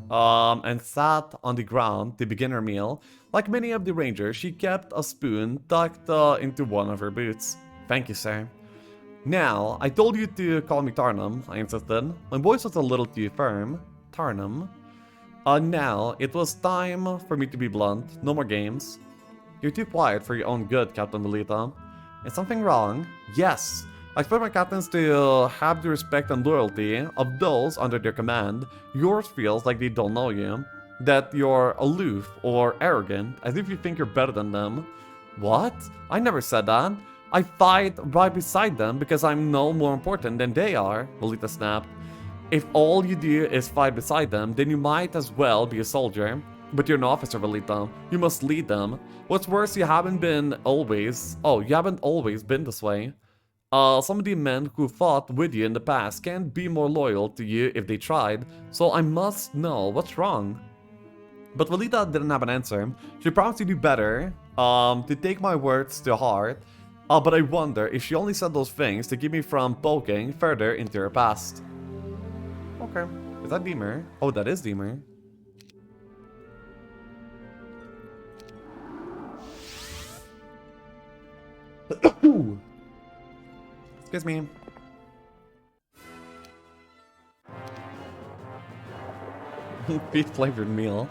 and sat on the ground to begin her meal. Like many of the rangers, she kept a spoon tucked into one of her boots. Thank you, sir. Now, I told you to call me Tarnum, I insisted. My voice was a little too firm. Tarnum. Now, it was time for me to be blunt. No more games. You're too quiet for your own good, Captain Velita. Is something wrong? Yes. I expect my captains to have the respect and loyalty of those under their command. Yours feels like they don't know you. That you're aloof or arrogant, as if you think you're better than them. What? I never said that. I fight right beside them because I'm no more important than they are, Velita snapped. If all you do is fight beside them, then you might as well be a soldier. But you're an officer, Velita. You must lead them. What's worse, you haven't always been this way. Some of the men who fought with you in the past can't be more loyal to you if they tried, so I must know what's wrong. But Velita didn't have an answer. She promised to do better, to take my words to heart, but I wonder if she only said those things to keep me from poking further into her past. Okay, is that Deemer? Oh, that is Deemer. Excuse me. Beef flavored meal.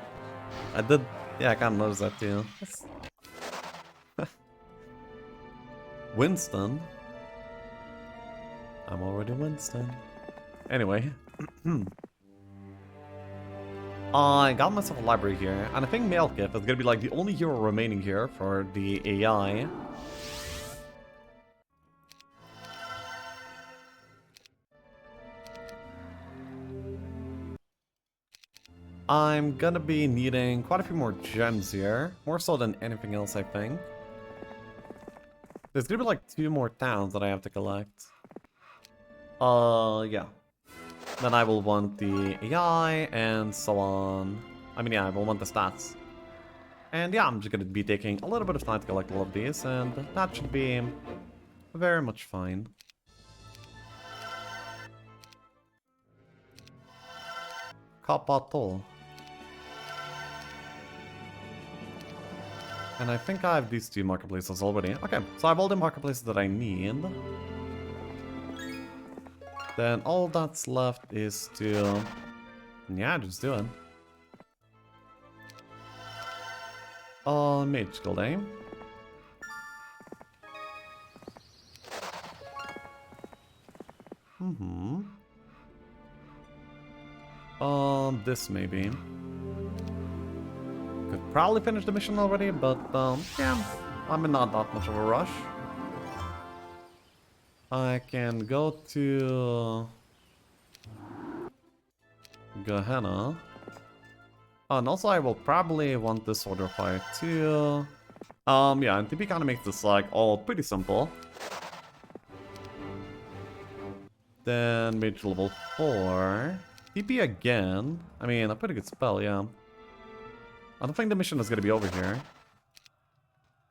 I kind of noticed that too. Winston. I'm already Winston. Anyway. I got myself a library here, and I think Malekith is gonna be like the only hero remaining here for the AI. I'm gonna be needing quite a few more gems here. More so than anything else, I think. There's gonna be like 2 more towns that I have to collect. Yeah. Then I will want the AI and so on. I mean, yeah, I will want the stats. And yeah, I'm just gonna be taking a little bit of time to collect all of these, and that should be very much fine. Kapatol. And I think I have these 2 marketplaces already. Okay, so I have all the marketplaces that I need. Then all that's left is to... yeah, just do it. Mage Guild, eh? This maybe. Could probably finish the mission already, but, yeah, I'm in not that much of a rush. I can go to... Gehenna. And also I will probably want this Order of Fire too. Yeah, and TP kind of makes this, like, all pretty simple. Then Mage level 4. TP again. I mean, a pretty good spell, yeah. I don't think the mission is gonna be over here.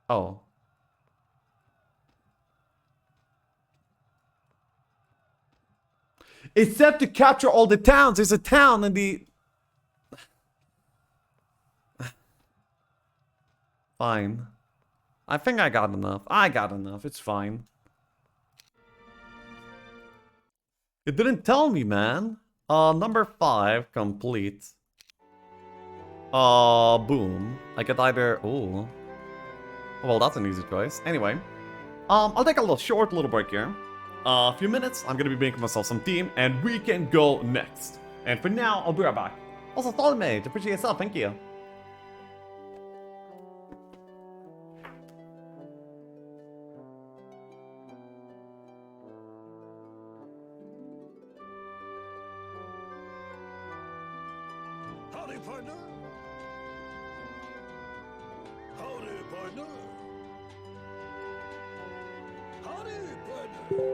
Oh. It's set to capture all the towns. There's a town in the... Fine. I think I got enough. I got enough. It's fine. It didn't tell me, man. Number 5, complete. Boom. I could either... Ooh. Well, that's an easy choice. Anyway. I'll take a little break here. A few minutes, I'm gonna be making myself some team, and we can go next. And for now, I'll be right back. Also, solid mage, appreciate yourself, thank you. Howdy, partner. Howdy, partner. Howdy, partner.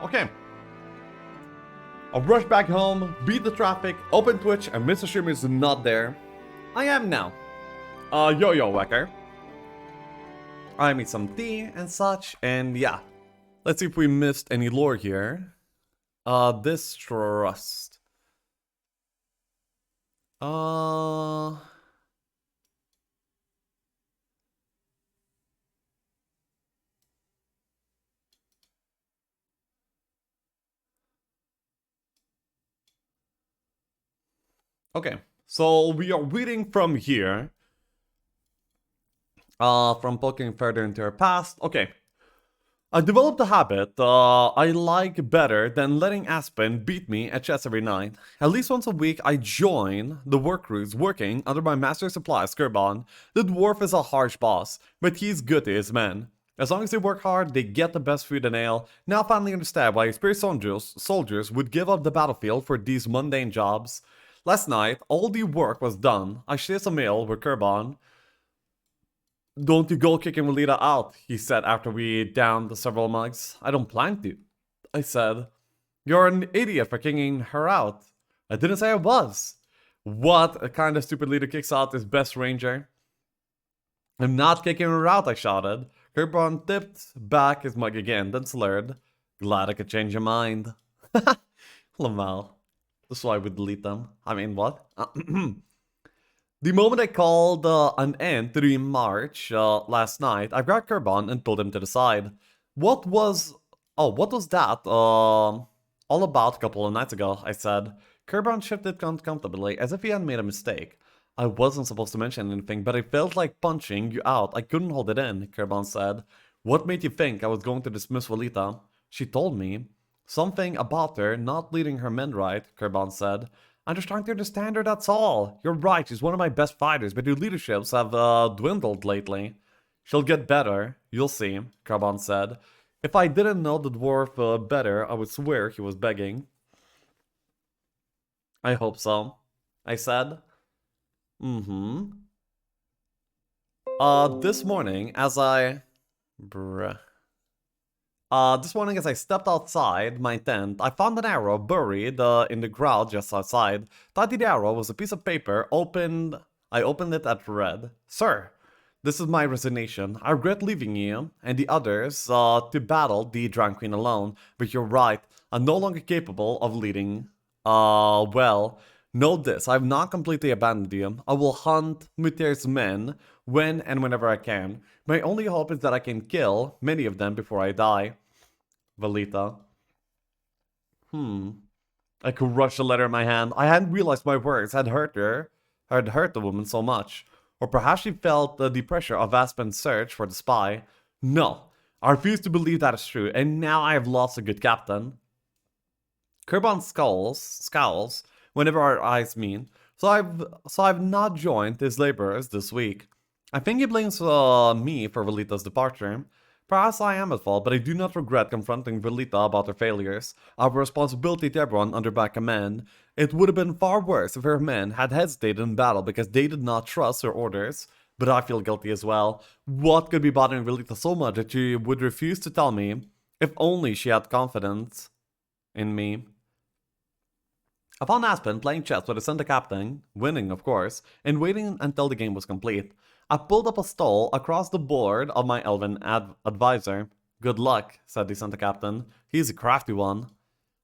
Okay. I'll rush back home, beat the traffic, open Twitch, and Mr. Streamer is not there. I am now. Yo, Wecker. I made some tea and such, and yeah. Let's see if we missed any lore here. Distrust. Okay, so we are reading from here. From poking further into her past. Okay. I developed a habit I like better than letting Aspen beat me at chess every night. At least once a week I join the work crews working under my master supply, Skirbon. The dwarf is a harsh boss, but he's good to his men. As long as they work hard, they get the best food and ale. Now I finally understand why experienced soldiers would give up the battlefield for these mundane jobs. Last night, all the work was done. I shared some ale with Skirbon. Don't you go kicking Relita out, he said after we downed several mugs. I don't plan to, I said. You're an idiot for kicking her out. I didn't say I was. What kind of stupid leader kicks out his best ranger? I'm not kicking her out, I shouted. Skirbon tipped back his mug again, then slurred. Glad I could change your mind. Lamal. That's why we delete them. I mean, what? The moment I called an end to the march last night, I grabbed Skirbon and pulled him to the side. What was that all about a couple of nights ago, I said. Skirbon shifted uncomfortably, as if he had made a mistake. I wasn't supposed to mention anything, but I felt like punching you out. I couldn't hold it in, Skirbon said. What made you think I was going to dismiss Relita? She told me. Something about her not leading her men right, Skirbon said. I'm just trying to understand her, that's all. You're right, she's one of my best fighters, but your leaderships have dwindled lately. She'll get better, you'll see, Skirbon said. If I didn't know the dwarf better, I would swear he was begging. I hope so, I said. This morning, as I stepped outside my tent, I found an arrow buried in the ground just outside. Tied to the arrow was a piece of paper. I opened it and read. Sir, this is my resignation. I regret leaving you and the others to battle the Drowned Queen alone. But you're right, I'm no longer capable of leading. Well, know this, I've not completely abandoned you. I will hunt Mutir's men when and whenever I can. My only hope is that I can kill many of them before I die. Velita. I crushed the letter in my hand. I hadn't realized my words had hurt the woman so much. Or perhaps she felt the pressure of Aspen's search for the spy. No, I refuse to believe that is true, and now I have lost a good captain. Skirbon scowls whenever our eyes meet, so I've not joined his laborers this week. I think he blames me for Velita's departure. Perhaps I am at fault, but I do not regret confronting Velita about her failures. Our responsibility to everyone under my command. It would have been far worse if her men had hesitated in battle because they did not trust her orders. But I feel guilty as well. What could be bothering Velita so much that she would refuse to tell me? If only she had confidence in me. I found Aspen playing chess with the center captain, winning of course, and waiting until the game was complete. I pulled up a stall across the board of my elven advisor. Good luck, said the center captain. He's a crafty one.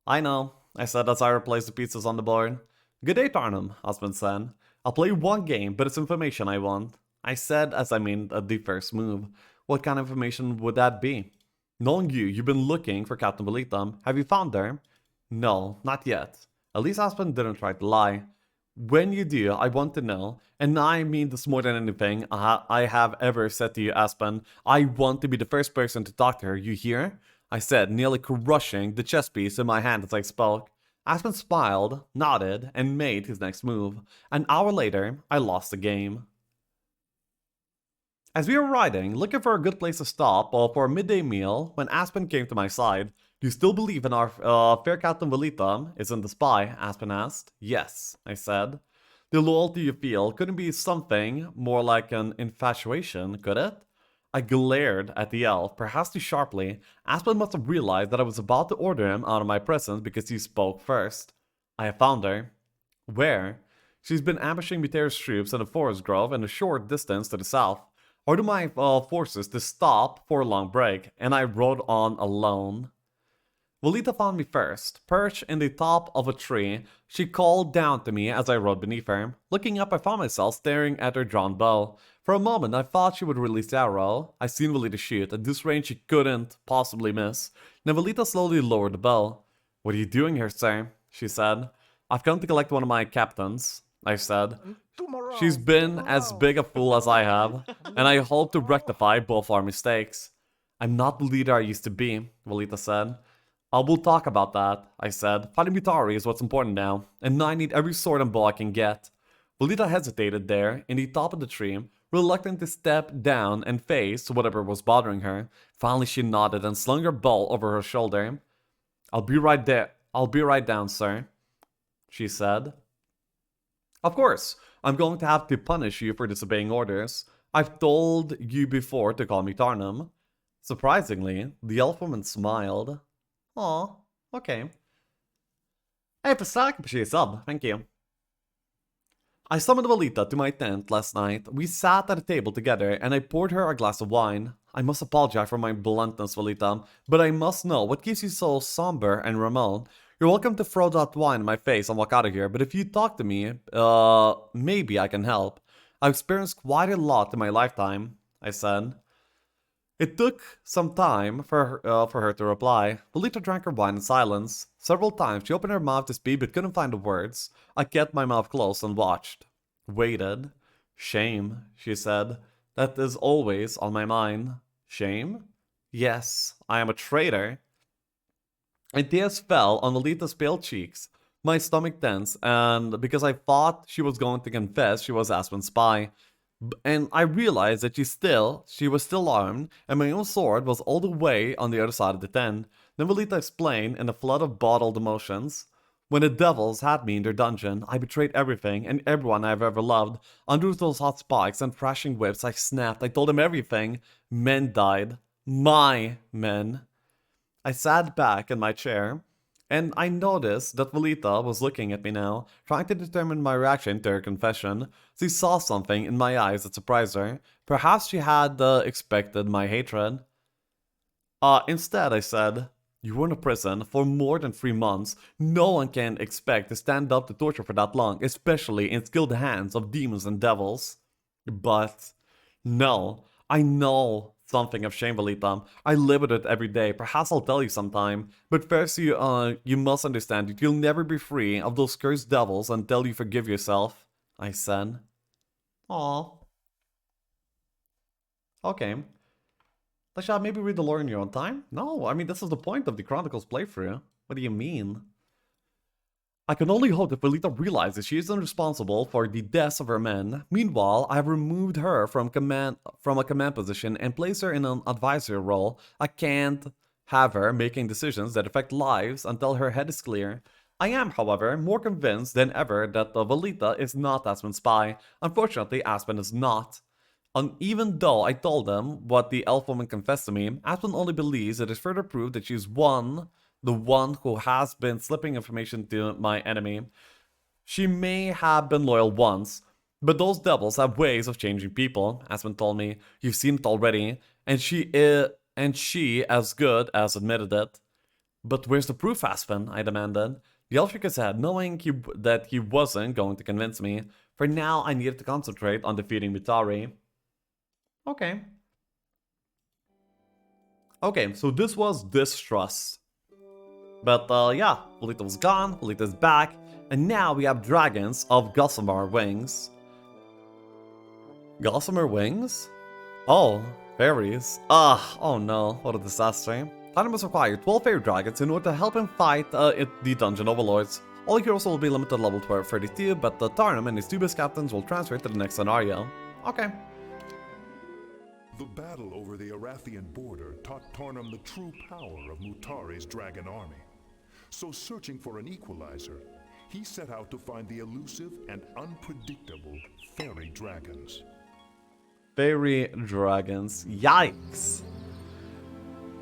I know, I said as I replaced the pieces on the board. Good day, Tarnum, Aspen said. I'll play one game, but it's information I want. I said as I made the first move. What kind of information would that be? Knowing you've been looking for Captain Velita. Have you found her? No, not yet. At least Aspen didn't try to lie. When you do, I want to know, and I mean this more than anything I have ever said to you, Aspen. I want to be the first person to talk to her, you hear? I said, nearly crushing the chess piece in my hand as I spoke. Aspen smiled, nodded, and made his next move. An hour later, I lost the game. As we were riding, looking for a good place to stop for a midday meal, when Aspen came to my side. Do you still believe in our fair Captain Velita isn't the spy? Aspen asked. Yes, I said. The loyalty you feel couldn't be something more like an infatuation, could it? I glared at the elf, perhaps too sharply. Aspen must have realized that I was about to order him out of my presence because he spoke first. I have found her. Where? She's been ambushing Mutera's troops in a forest grove in a short distance to the south. Ordered my forces to stop for a long break, and I rode on alone. Volita found me first. Perched in the top of a tree, she called down to me as I rode beneath her. Looking up, I found myself staring at her drawn bow. For a moment, I thought she would release the arrow. I seen Volita shoot. At this range, she couldn't possibly miss. Then Volita slowly lowered the bow. "What are you doing here, sir?" she said. "I've come to collect one of my captains," I said. "She's been as big a fool as I have, and I hope to rectify both our mistakes." "I'm not the leader I used to be," Volita said. "We'll talk about that," I said. "Fighting Mutari is what's important now, and I need every sword and bow I can get." Volita hesitated there, in the top of the tree, reluctant to step down and face whatever was bothering her. Finally she nodded and slung her bow over her shoulder. I'll be right down, sir," she said. "Of course, I'm going to have to punish you for disobeying orders. I've told you before to call me Tarnum." Surprisingly, the elf woman smiled. Aw, okay. Hey, Pastak, appreciate a sub, thank you. I summoned Volita to my tent last night. We sat at a table together and I poured her a glass of wine. "I must apologize for my bluntness, Volita, but I must know what keeps you so somber and remote. You're welcome to throw that wine in my face and walk out of here, but if you talk to me, maybe I can help. I've experienced quite a lot in my lifetime," I said. It took some time for her to reply. Volita drank her wine in silence. Several times she opened her mouth to speak but couldn't find the words. I kept my mouth closed and watched. Waited. "Shame," she said. "That is always on my mind." "Shame?" "Yes, I am a traitor." And tears fell on Volita's pale cheeks. My stomach tensed, and because I thought she was going to confess she was Aspen's spy. And I realized that she was still armed, and my own sword was all the way on the other side of the tent. Then Volita explained in a flood of bottled emotions. "When the devils had me in their dungeon, I betrayed everything and everyone I've ever loved. Under those hot spikes and thrashing whips, I snapped. I told them everything. Men died. My men." I sat back in my chair, and I noticed that Volita was looking at me now, trying to determine my reaction to her confession. She saw something in my eyes that surprised her. Perhaps she had expected my hatred. Instead, I said, "You were in a prison for more than 3 months. No one can expect to stand up to torture for that long, especially in skilled hands of demons and devils." But, no, I know something of shame, Volita. I live with it every day. Perhaps I'll tell you sometime. But first, you must understand that you'll never be free of those cursed devils until you forgive yourself," I said. Aww. Okay. Tasha, maybe read the lore in your own time? No, I mean, this is the point of the Chronicles playthrough. What do you mean? "I can only hope that Volita realizes she isn't responsible for the deaths of her men. Meanwhile, I have removed her from a command position and placed her in an advisory role. I can't have her making decisions that affect lives until her head is clear. I am, however, more convinced than ever that Volita is not Aspen's spy. Unfortunately, Aspen is not. Even though I told them what the elf woman confessed to me, Aspen only believes it is further proof that she's the one who has been slipping information to my enemy. She may have been loyal once, but those devils have ways of changing people," Aspen told me. "You've seen it already, and she as good as admitted it." "But where's the proof, Aspen?" I demanded. The elf shook his head, knowing that he wasn't going to convince me. For now, I needed to concentrate on defeating Mutari. Okay. Okay, so this was Distrust. But yeah, Volita was gone, Volita's back, and now we have dragons of Gossamer wings. Gossamer wings? Oh, fairies. Oh no, what a disaster. Titan must require 12 fairy dragons in order to help him fight the dungeon overlords. All heroes will be limited to level 32, but Tarnum and his two best captains will transfer to the next scenario. Okay. The battle over the Arathian border taught Tarnum the true power of Mutari's dragon army. So searching for an equalizer, he set out to find the elusive and unpredictable fairy dragons. Fairy dragons. Yikes.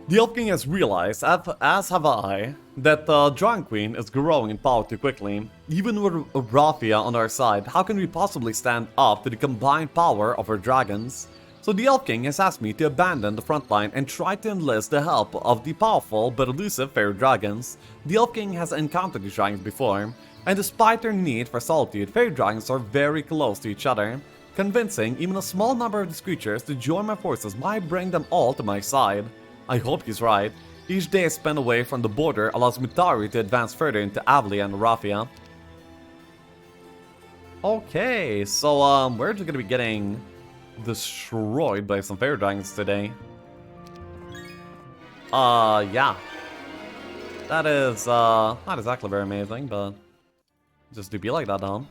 The Elf King has realized, as have I, that the Dragon Queen is growing in power too quickly. Even with Raphia on our side, how can we possibly stand up to the combined power of our dragons? So the Elf King has asked me to abandon the front line and try to enlist the help of the powerful but elusive fairy dragons. The Elf King has encountered these dragons before, and despite their need for solitude, fairy dragons are very close to each other. Convincing even a small number of these creatures to join my forces might bring them all to my side. I hope he's right. Each day spent away from the border allows Mutari to advance further into Avlia and Raphia. Okay, so we're just gonna be getting destroyed by some fairy dragons today. Yeah. That is not exactly very amazing, but just do be like that, huh?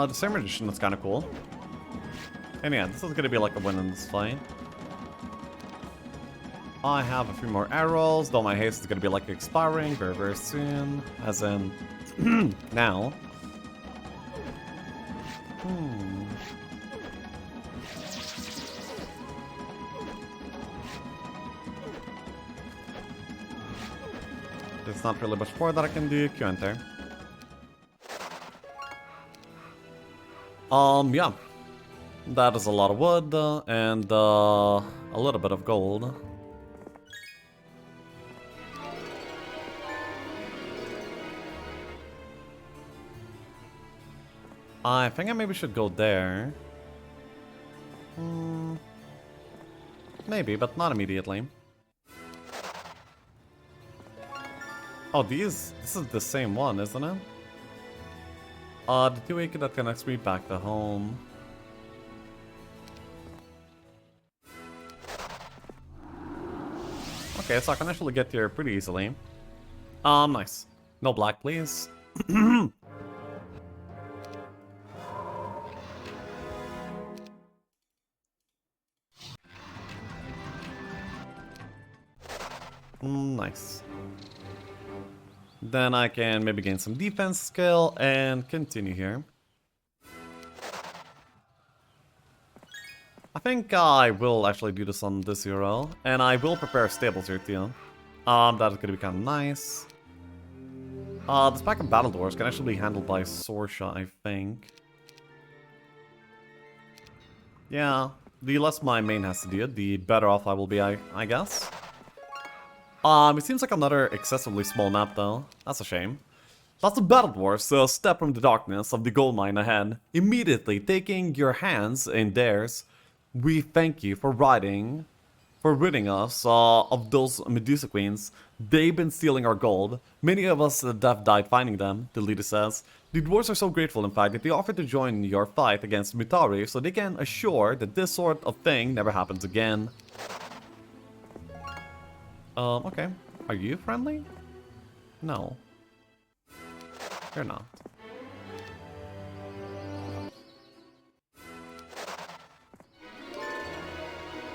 The same edition is kind of cool. And yeah, this is going to be like a win in this fight. I have a few more arrows, though my haste is going to be like expiring very, very soon. As in, now. There's not really much more that I can do. Q-enter. Yeah. That is a lot of wood, and a little bit of gold. I think I maybe should go there. Maybe, but not immediately. Oh, this is the same one, isn't it? The 2 acre that connects me back to home. Okay, so I can actually get here pretty easily. Nice. No black, please. Nice. Then I can maybe gain some defense skill and continue here. I think I will actually do this on this hero, and I will prepare stables here too. That is gonna be kind of nice. This pack of battle doors can actually be handled by Sorsha, I think. Yeah, the less my main has to do, the better off I will be, I guess. It seems like another excessively small map though. That's a shame. Lots of battle dwarfs, so step from the darkness of the gold mine ahead, immediately taking your hands in theirs. We thank you for ridding us of those Medusa queens. They've been stealing our gold. Many of us have died finding them, the leader says. The dwarves are so grateful, in fact, that they offered to join your fight against Mutari so they can assure that this sort of thing never happens again. Okay. Are you friendly? No. You're not.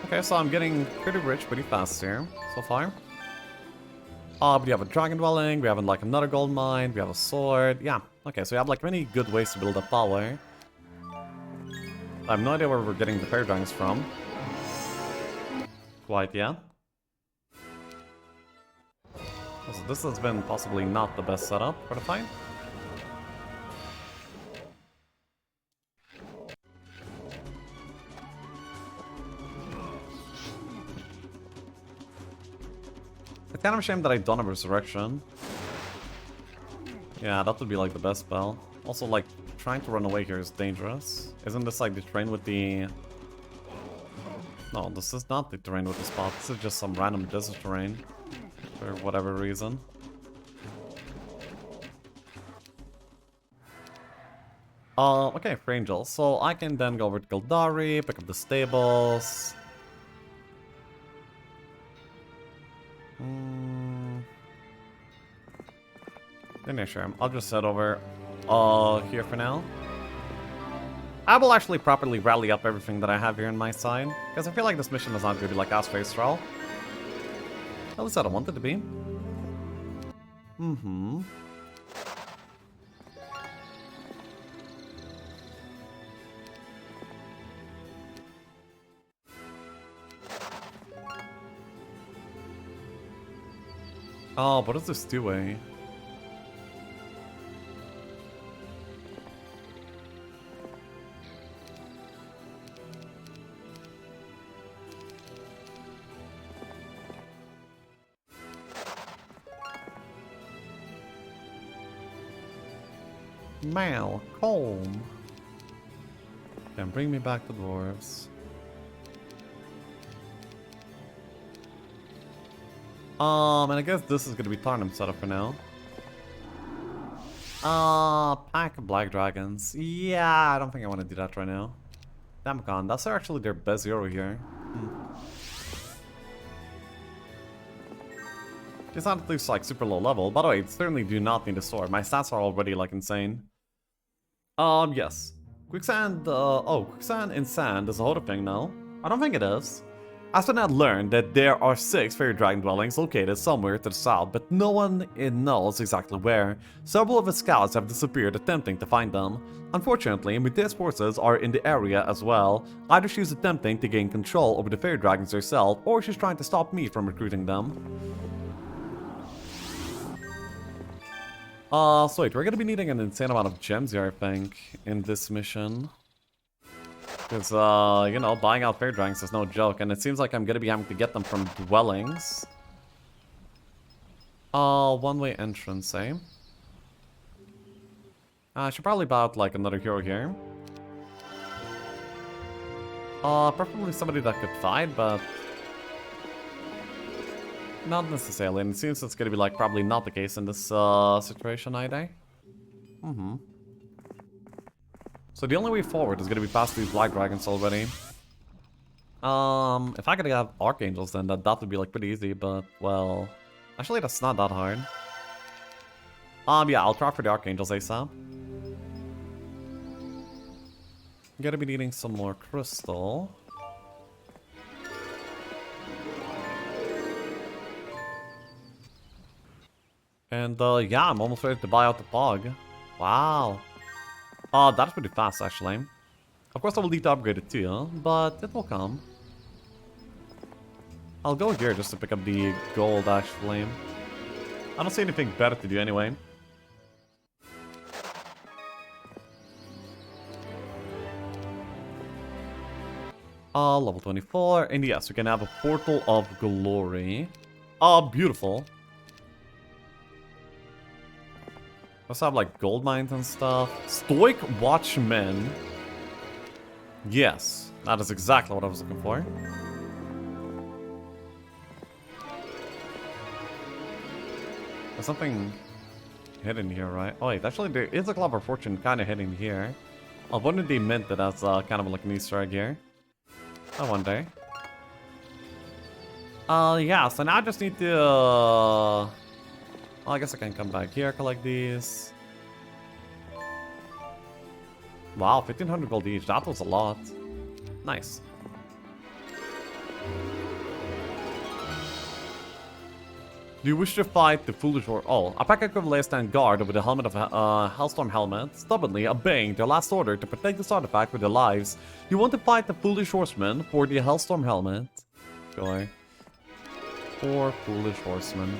Okay, so I'm getting pretty rich pretty fast here, so far. But we have a dragon dwelling, we have like another gold mine, we have a sword. Yeah, okay, so we have like many good ways to build up power. I have no idea where we're getting the fairy dragons from. Quite yet. So this has been possibly not the best setup for the fight. It's kind of a shame that I don't have Resurrection. Yeah, that would be like the best spell. Also, like, trying to run away here is dangerous. Isn't this like the terrain with the... No, this is not the terrain with the spot. This is just some random desert terrain. For whatever reason. Okay, for Angel. So I can then go over to Gildari, pick up the stables. Then yeah, sure. I'll just head over here for now. I will actually properly rally up everything that I have here on my side, because I feel like this mission is not going to be like as faithful. At least I don't want it to be. Oh, what is this two-way? Malcolm. Can bring me back to dwarves. And I guess this is gonna be Tarnum setup for now. Pack of black dragons. Yeah, I don't think I want to do that right now. Damn, that's actually their best hero here. It's not at least like super low level. By the way, I certainly do not need a sword. My stats are already like insane. Yes. Quicksand, quicksand in sand is a whole thing now. I don't think it is. Astronaut learned that there are 6 fairy dragon dwellings located somewhere to the south, but no one knows exactly where. Several of his scouts have disappeared attempting to find them. Unfortunately, Medea's forces are in the area as well. Either she's attempting to gain control over the fairy dragons herself, or she's trying to stop me from recruiting them. So wait, we're gonna be needing an insane amount of gems here, I think, in this mission. Because, you know, buying out fairy dragons is no joke, and it seems like I'm gonna be having to get them from dwellings. One-way entrance, eh? I should probably buy out, like, another hero here. Preferably somebody that could fight, but... not necessarily, and it seems it's gonna be, like, probably not the case in this, situation either. So the only way forward is gonna be past these black dragons already. If I could have archangels, then that would be, like, pretty easy, but, well... actually, that's not that hard. Yeah, I'll try for the archangels ASAP. Gonna be needing some more crystal. And, yeah, I'm almost ready to buy out the Pog. Wow. That's pretty fast, actually. Of course, I will need to upgrade it too, but it will come. I'll go here just to pick up the gold, actually. I don't see anything better to do anyway. Level 24, and yes, we can have a Portal of Glory. Beautiful. Also have like gold mines and stuff. Stoic Watchmen. Yes, that is exactly what I was looking for. There's something hidden here, right? Oh wait, actually there is a Clover Fortune kind of hidden here. I wonder if they meant that as kind of like an Easter egg here. I wonder. Yeah, so now I just need to... well, I guess I can come back here, collect these. Wow, 1500 gold each. That was a lot. Nice. Do you wish to fight the foolish or Alpaca lay stand guard with the helmet of Hellstorm helmet, stubbornly obeying their last order to protect this artifact with their lives. You want to fight the foolish horseman for the Hellstorm helmet. Sure. 4 foolish horsemen.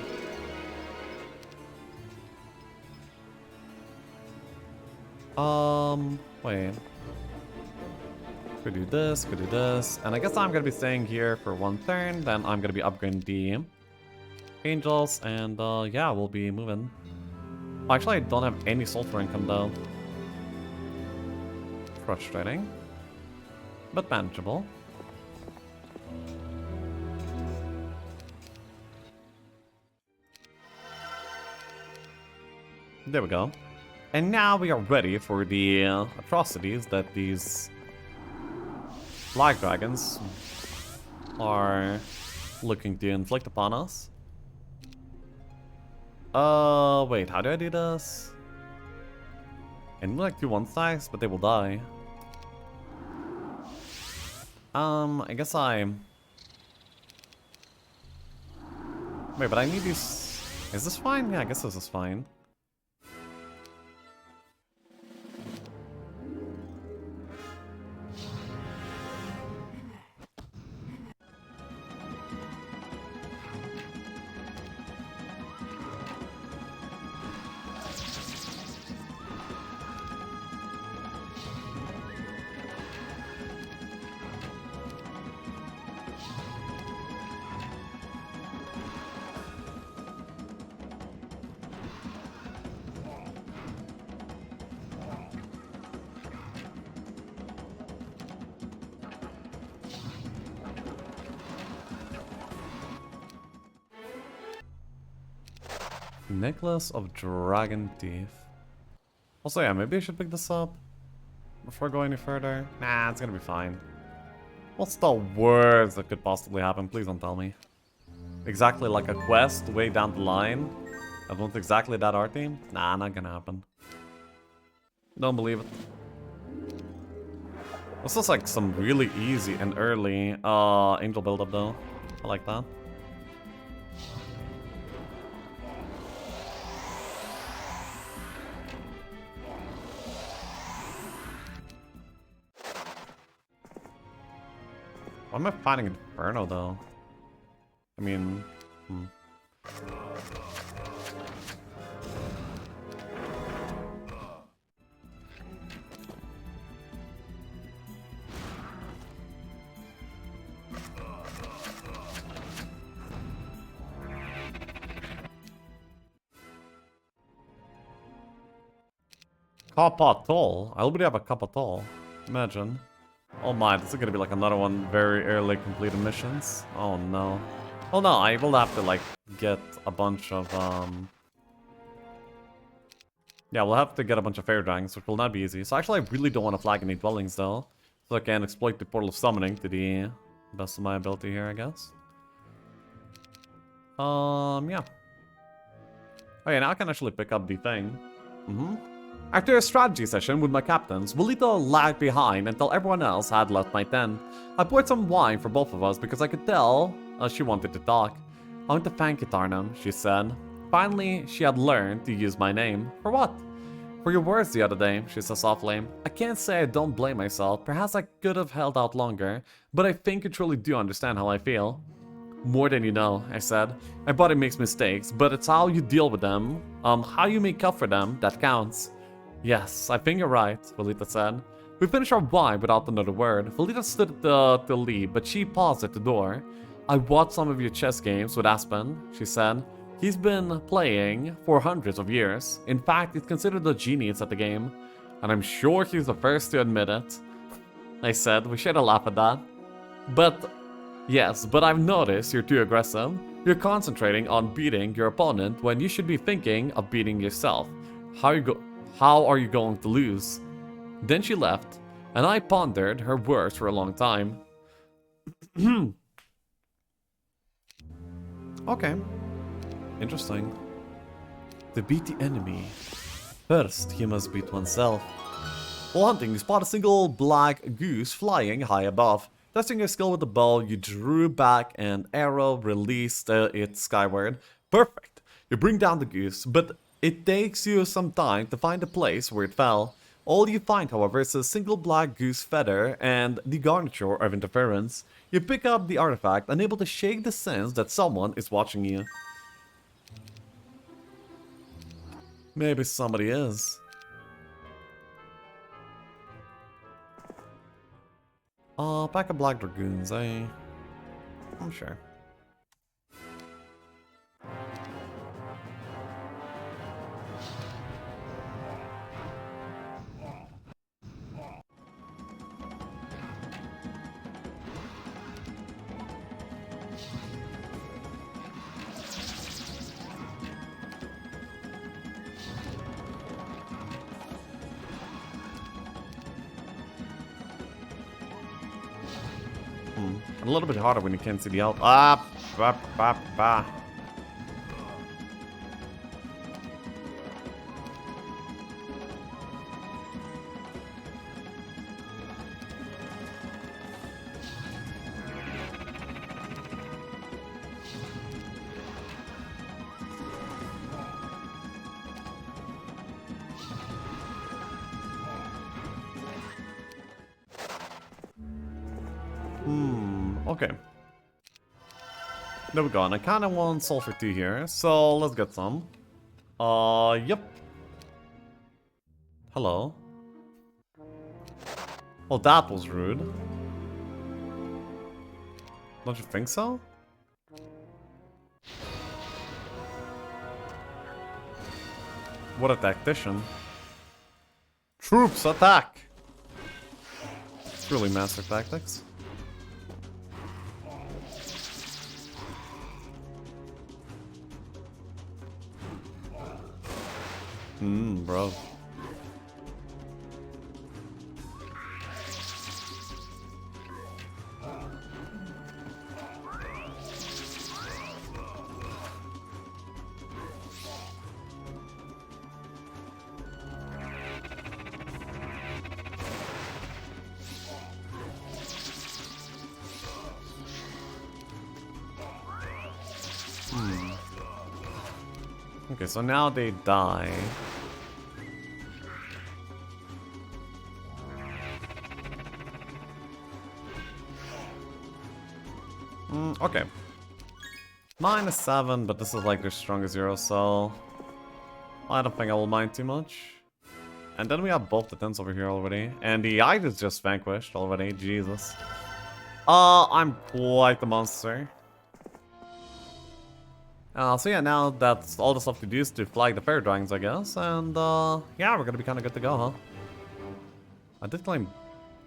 Wait. Could do this, and I guess I'm gonna be staying here for 1 turn, then I'm gonna be upgrading the angels, and yeah, we'll be moving. Oh, actually, I don't have any sulfur income though. Frustrating, but manageable. There we go. And now we are ready for the atrocities that these black dragons are looking to inflict upon us. Wait, how do I do this? I need like 2 1-stacks, but they will die. I guess I... Wait, but I need these... Is this fine? Yeah, I guess this is fine. Necklace of Dragon Teeth. Also, yeah, maybe I should pick this up before going any further. Nah, it's gonna be fine. What's the worst that could possibly happen? Please don't tell me. Exactly like a quest way down the line. I want exactly that art team? Nah, not gonna happen. Don't believe it. This is like some really easy and early angel build-up though. I like that. Why am I fighting Inferno, though? I mean... Kappa Toll? I already have a Kappa Toll. Imagine. Oh my, this is gonna be like another one very early completed missions. Oh no. Oh no, I will have to like get a bunch of yeah, we'll have to get a bunch of Fair Dragons, which will not be easy. So actually I really don't want to flag any dwellings though. So I can exploit the Portal of Summoning to the best of my ability here, I guess. Yeah. Oh yeah, now I can actually pick up the thing. After a strategy session with my captains, Volita lagged behind until everyone else had left my tent. I poured some wine for both of us because I could tell she wanted to talk. I want to thank you, Tarnum, she said. Finally, she had learned to use my name. For what? For your words the other day, she said softly. I can't say I don't blame myself. Perhaps I could have held out longer, but I think you truly do understand how I feel. More than you know, I said. My body makes mistakes, but it's how you deal with them, how you make up for them, that counts. Yes, I think you're right, Volita said. We finished our wine without another word. Volita stood to leave, but she paused at the door. I watched some of your chess games with Aspen, she said. He's been playing for hundreds of years. In fact, he's considered a genius at the game. And I'm sure he's the first to admit it. I said, we shared a laugh at that. But I've noticed you're too aggressive. You're concentrating on beating your opponent when you should be thinking of beating yourself. How are you going to lose? Then she left, and I pondered her words for a long time. Okay. Interesting. To beat the enemy, first he must beat oneself. While hunting, you spot a single black goose flying high above. Testing your skill with the bow, you drew back an arrow, released it skyward. Perfect. You bring down the goose, but it takes you some time to find the place where it fell. All you find, however, is a single black goose feather and the garniture of interference. You pick up the artifact, unable to shake the sense that someone is watching you. Maybe somebody is. Pack of black dragoons, I'm sure. A little bit harder when you can't see the help. Okay. There we go, and I kinda want sulfur tea here, so let's get some. Yep. Hello. Well, that was rude. Don't you think so? What a tactician. Troops, attack! It's really master tactics. Bro. Okay, so now they die. Okay. -7, but this is like their strongest zero, so I don't think I will mind too much. And then we have both the 10s over here already. And the Eye is just vanquished already, Jesus. I'm quite the monster. So yeah, now that's all the stuff to do is to flag the fairy dragons, I guess. And yeah, we're gonna be kind of good to go, huh? I did claim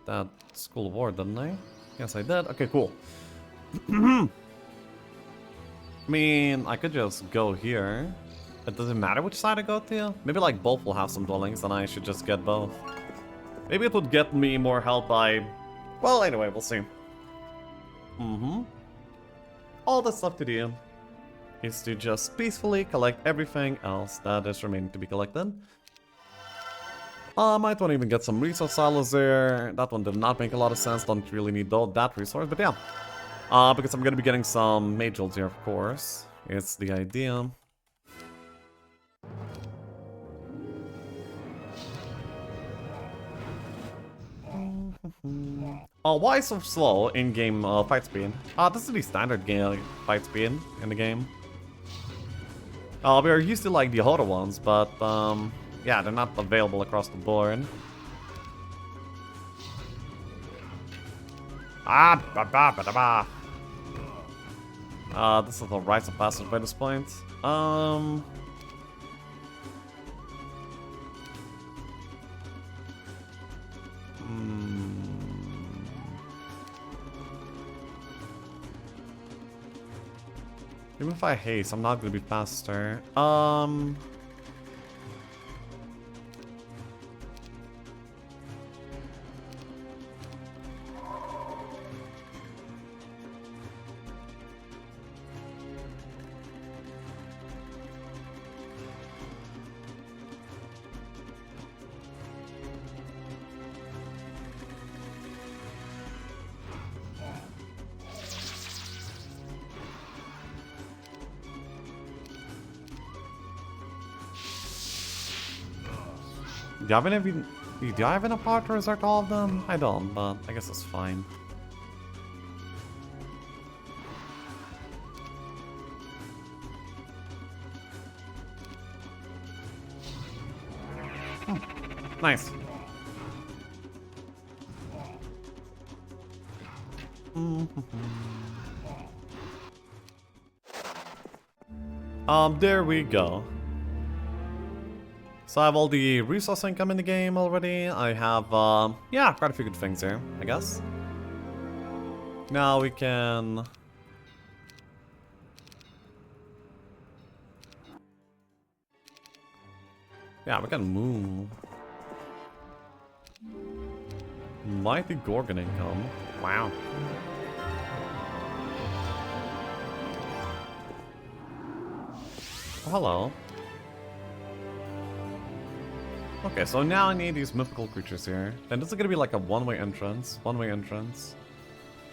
that School of War, didn't I? Yes, I did. Okay, cool. I mean, I could just go here. It doesn't matter which side I go to. Maybe like both will have some dwellings, and I should just get both. Maybe it would get me more help by... Well, anyway, we'll see. All the stuff to do is to just peacefully collect everything else that is remaining to be collected. I might want to even get some resource silos there. That one did not make a lot of sense. Don't really need that resource, but yeah. Because I'm gonna be getting some mage jewels here, of course. It's the idea. Why so slow in-game fight speed? This is the standard game fight speed in the game. We are used to like the harder ones, but yeah, they're not available across the board. This is the rites of passage by this point. Even if I haste, I'm not gonna be faster. Do I have enough power to resurrect all of them? I don't, but I guess it's fine. Nice. There we go. So I have all the resource income in the game already. I have, yeah, quite a few good things here, I guess. Now we can... Yeah, we can move. Mighty Gorgon income. Wow. Oh, hello. Okay, so now I need these mythical creatures here. And this is gonna be like a one-way entrance. One-way entrance.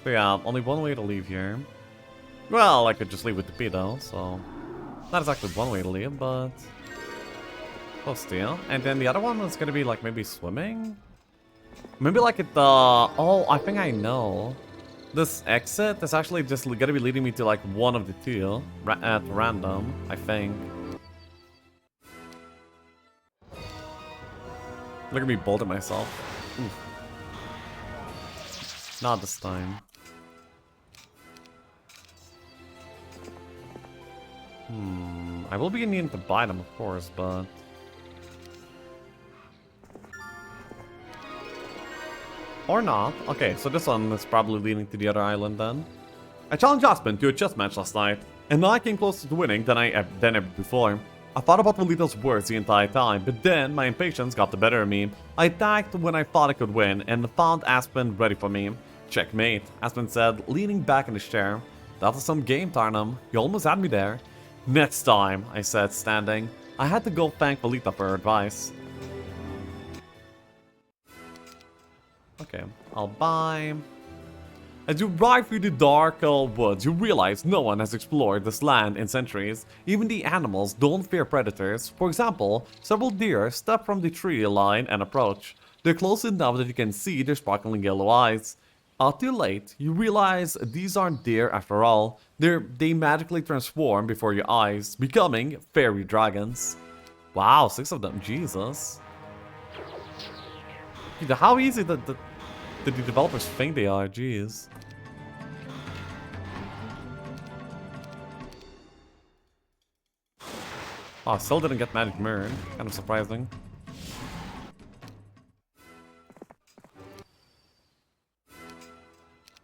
So yeah, only one way to leave here. Well, I could just leave with the P though, so... Not exactly one way to leave, but... Close to. And then the other one is gonna be like maybe swimming? Maybe like at the... Oh, I think I know. This exit is actually just gonna be leading me to like one of the two at random, I think. Look at me bolting myself. Oof. Not this time. I will be needing to buy them, of course, but... Or not. Okay, so this one is probably leading to the other island then. I challenged Aspen to a chess match last night, and now I came closer to winning than ever before. I thought about Rolito's words the entire time, but then my impatience got the better of me. I attacked when I thought I could win, and found Aspen ready for me. Checkmate, Aspen said, leaning back in his chair. That was some game, Tarnum. You almost had me there. Next time, I said, standing. I had to go thank Rolito for her advice. Okay, I'll buy... As you ride through the dark woods, you realize no one has explored this land in centuries. Even the animals don't fear predators. For example, several deer step from the tree line and approach. They're close enough that you can see their sparkling yellow eyes. Too late, you realize these aren't deer after all. They magically transform before your eyes, becoming fairy dragons. Wow, 6 of them, Jesus. How easy did the developers think they are? Jeez. Oh, still didn't get Magic Mirror. Kind of surprising.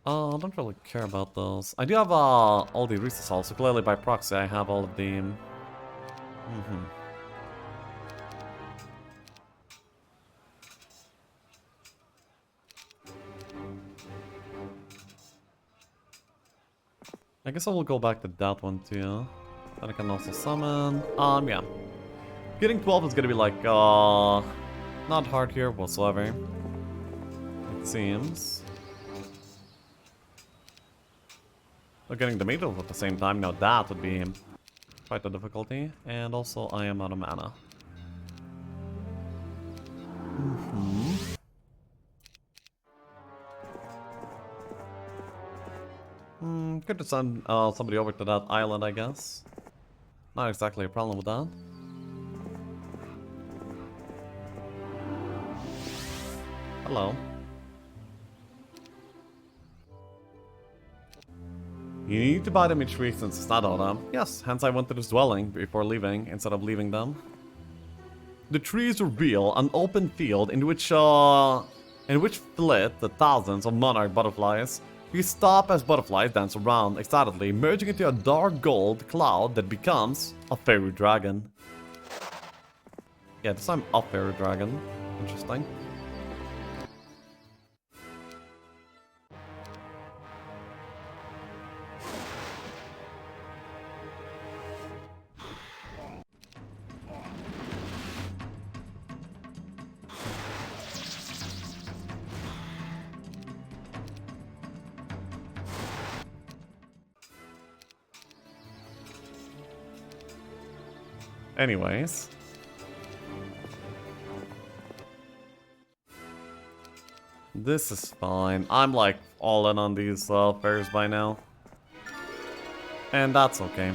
I don't really care about those. I do have all the resources, so clearly by proxy I have all of them. I guess I will go back to that one too. Then I can also summon. Yeah. Getting 12 is gonna be like, not hard here whatsoever. It seems. But getting the middle at the same time, now that would be quite a difficulty. And also, I am out of mana. Good to send somebody over to that island, I guess. Not exactly a problem with that. Hello. You need to buy them each week since it's not all them. Yes, hence I went to this dwelling before leaving, instead of leaving them. The trees reveal an open field in which flit the thousands of monarch butterflies. You stop as butterflies dance around excitedly, merging into a dark gold cloud that becomes a fairy dragon. Yeah, this time a fairy dragon. Interesting. Anyways. This is fine. I'm like all in on these fairs by now. And that's okay.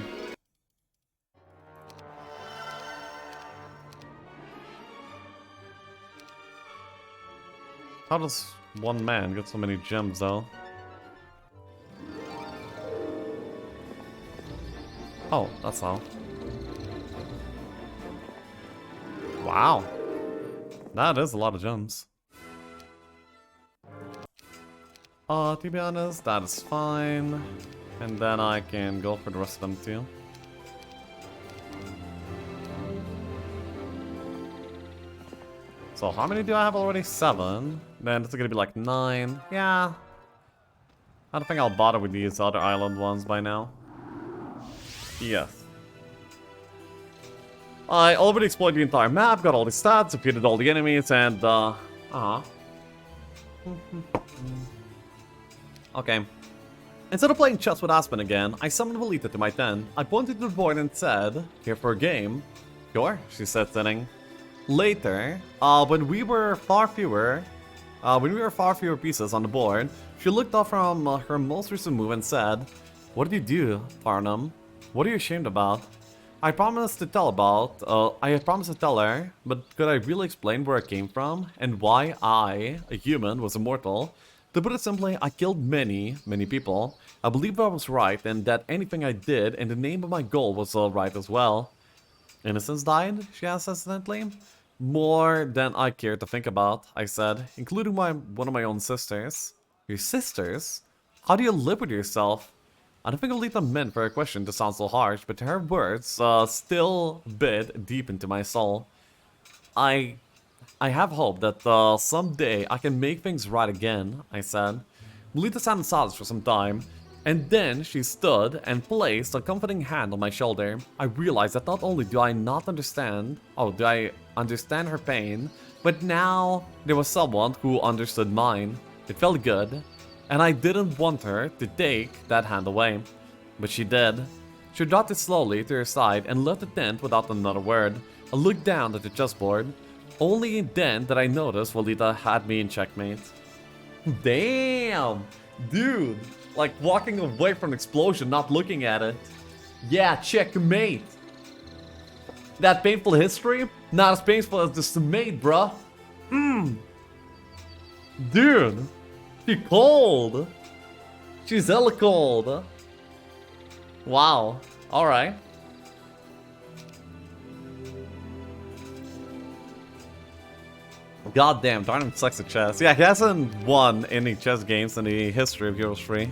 How does one man get so many gems though? Oh, that's how. Wow. That is a lot of gems. To be honest, that is fine. And then I can go for the rest of them too. So how many do I have already? 7. Then it's gonna be like 9. Yeah. I don't think I'll bother with these other island ones by now. Yes. I already explored the entire map, got all the stats, defeated all the enemies, and Okay. Instead of playing chess with Aspen again, I summoned Rolito to my tent. I pointed to the board and said, "Here for a game?" "Sure," she said, sitting. Later, when we were far fewer, When we were far fewer pieces on the board, she looked up from her most recent move and said, "What did you do, Farnham? What are you ashamed about?" I promised to tell her, but could I really explain where I came from and why I, a human, was immortal? To put it simply, I killed many, many people. I believed I was right and that anything I did in the name of my goal was right as well. Innocence died? She asked hesitantly. More than I care to think about, I said, including one of my own sisters. Your sisters? How do you live with yourself? I don't think Alita meant for her question to sound so harsh, but her words still bit deep into my soul. I have hope that someday I can make things right again, I said. Melita sat in silence for some time, and then she stood and placed a comforting hand on my shoulder. I realized that not only do I understand her pain, but now there was someone who understood mine. It felt good, and I didn't want her to take that hand away. But she did. She dropped it slowly to her side and left the tent without another word. I looked down at the chessboard. Only then did I notice Walita had me in checkmate. Damn! Dude! Like walking away from an explosion, not looking at it. Yeah, checkmate! That painful history? Not as painful as the mate, bruh. Dude! She cold! She's hella cold! Wow. Alright. Goddamn, Darnum sucks at chess. Yeah, he hasn't won any chess games in the history of Heroes 3.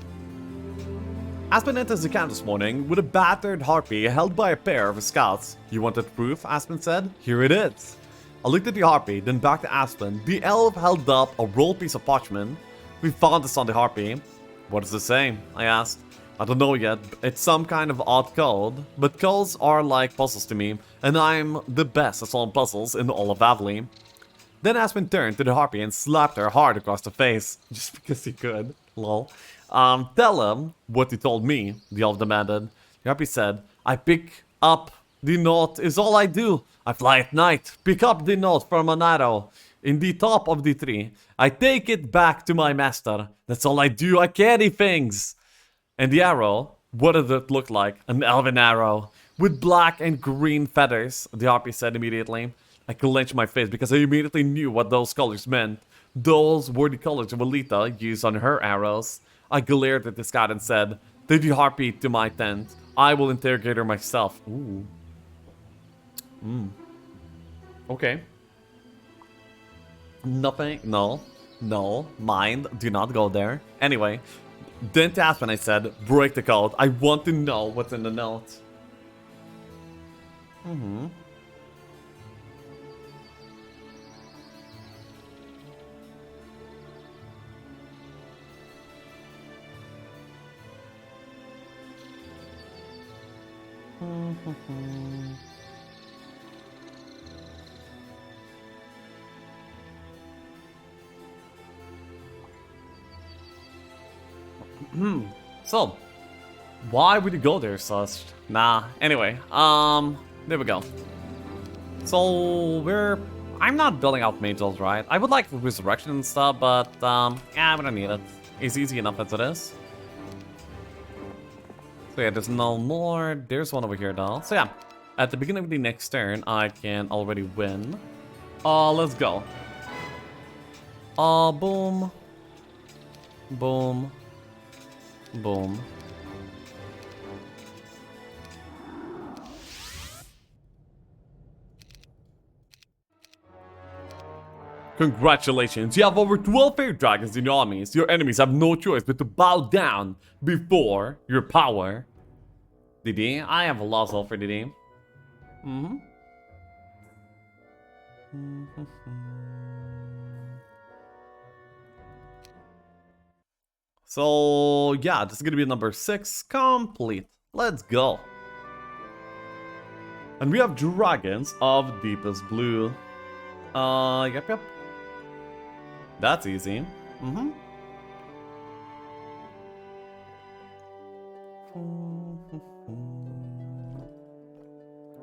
Aspen enters the camp this morning with a battered harpy held by a pair of his scouts. You wanted proof? Aspen said. Here it is. I looked at the harpy, then back to Aspen. The elf held up a rolled piece of parchment. We found this on the harpy. What does it say? I asked. I don't know yet. It's some kind of odd code, but codes are like puzzles to me, and I'm the best at solving puzzles in all of Avali. Then Aspen turned to the harpy and slapped her hard across the face, just because he could. Lol. Tell him what you told me, the elf demanded. The harpy said, I pick up the note is all I do. I fly at night, pick up the note from an arrow in the top of the tree. I take it back to my master. That's all I do. I carry things. And the arrow, what did it look like? An elven arrow with black and green feathers, the harpy said immediately. I clenched my face because I immediately knew what those colors meant. Those were the colors Walita used on her arrows. I glared at the scout and said, take the harpy to my tent. I will interrogate her myself. Ooh. Okay. Nothing. No. No. Mind. Do not go there. Anyway. Then to Aspen I said, break the code. I want to know what's in the note. So, why would you go there, Sus? Nah, anyway, there we go. So, I'm not building out Majors, right? I would like Resurrection and stuff, but, yeah, we don't need it. It's easy enough as it is. So yeah, there's no more. There's one over here, though. So yeah, at the beginning of the next turn, I can already win. Let's go. Boom. Boom. Boom. Congratulations, you have over 12 fairy dragons in your armies. Your enemies have no choice but to bow down before your power. DD, I have a lost soul for DD. So, yeah, this is gonna be number 6 complete. Let's go. And we have dragons of deepest blue. Yep. That's easy.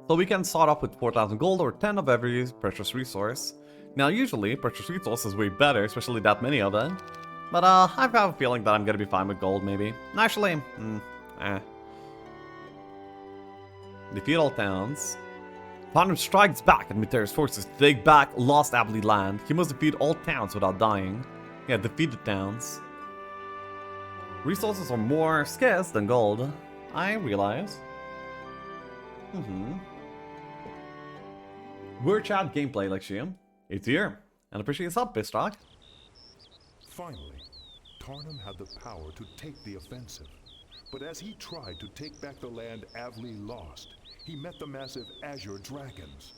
So we can start off with 4,000 gold or 10 of every precious resource. Now, usually, precious resource is way better, especially that many of them. But, I have a feeling that I'm gonna be fine with gold, maybe. Actually, eh. Defeat all towns. Farnham strikes back at Mithra's forces to take back lost Abbey land. He must defeat all towns without dying. Yeah, defeat the towns. Resources are more scarce than gold, I realize. Word chat gameplay, Lexium. It's here. And appreciate your sub, Bistrock. Finally, Tarnum had the power to take the offensive. But as he tried to take back the land Avli lost, he met the massive Azure dragons.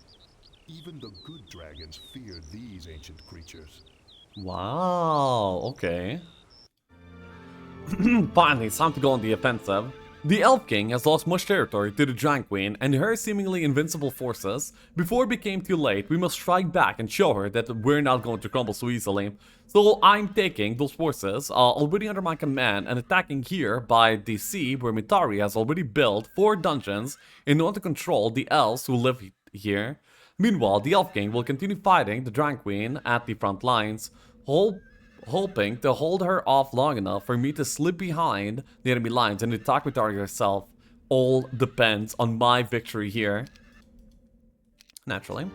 Even the good dragons feared these ancient creatures. Wow, okay. Finally, it's time to go on the offensive. The Elf King has lost much territory to the Dragon Queen and her seemingly invincible forces. Before it became too late, we must strike back and show her that we're not going to crumble so easily. So I'm taking those forces already under my command and attacking here by the sea, where Mitari has already built 4 dungeons in order to control the elves who live here. Meanwhile, the Elf King will continue fighting the Dragon Queen at the front lines, hoping to hold her off long enough for me to slip behind the enemy lines and attack Mitari herself. All depends on my victory here. Naturally.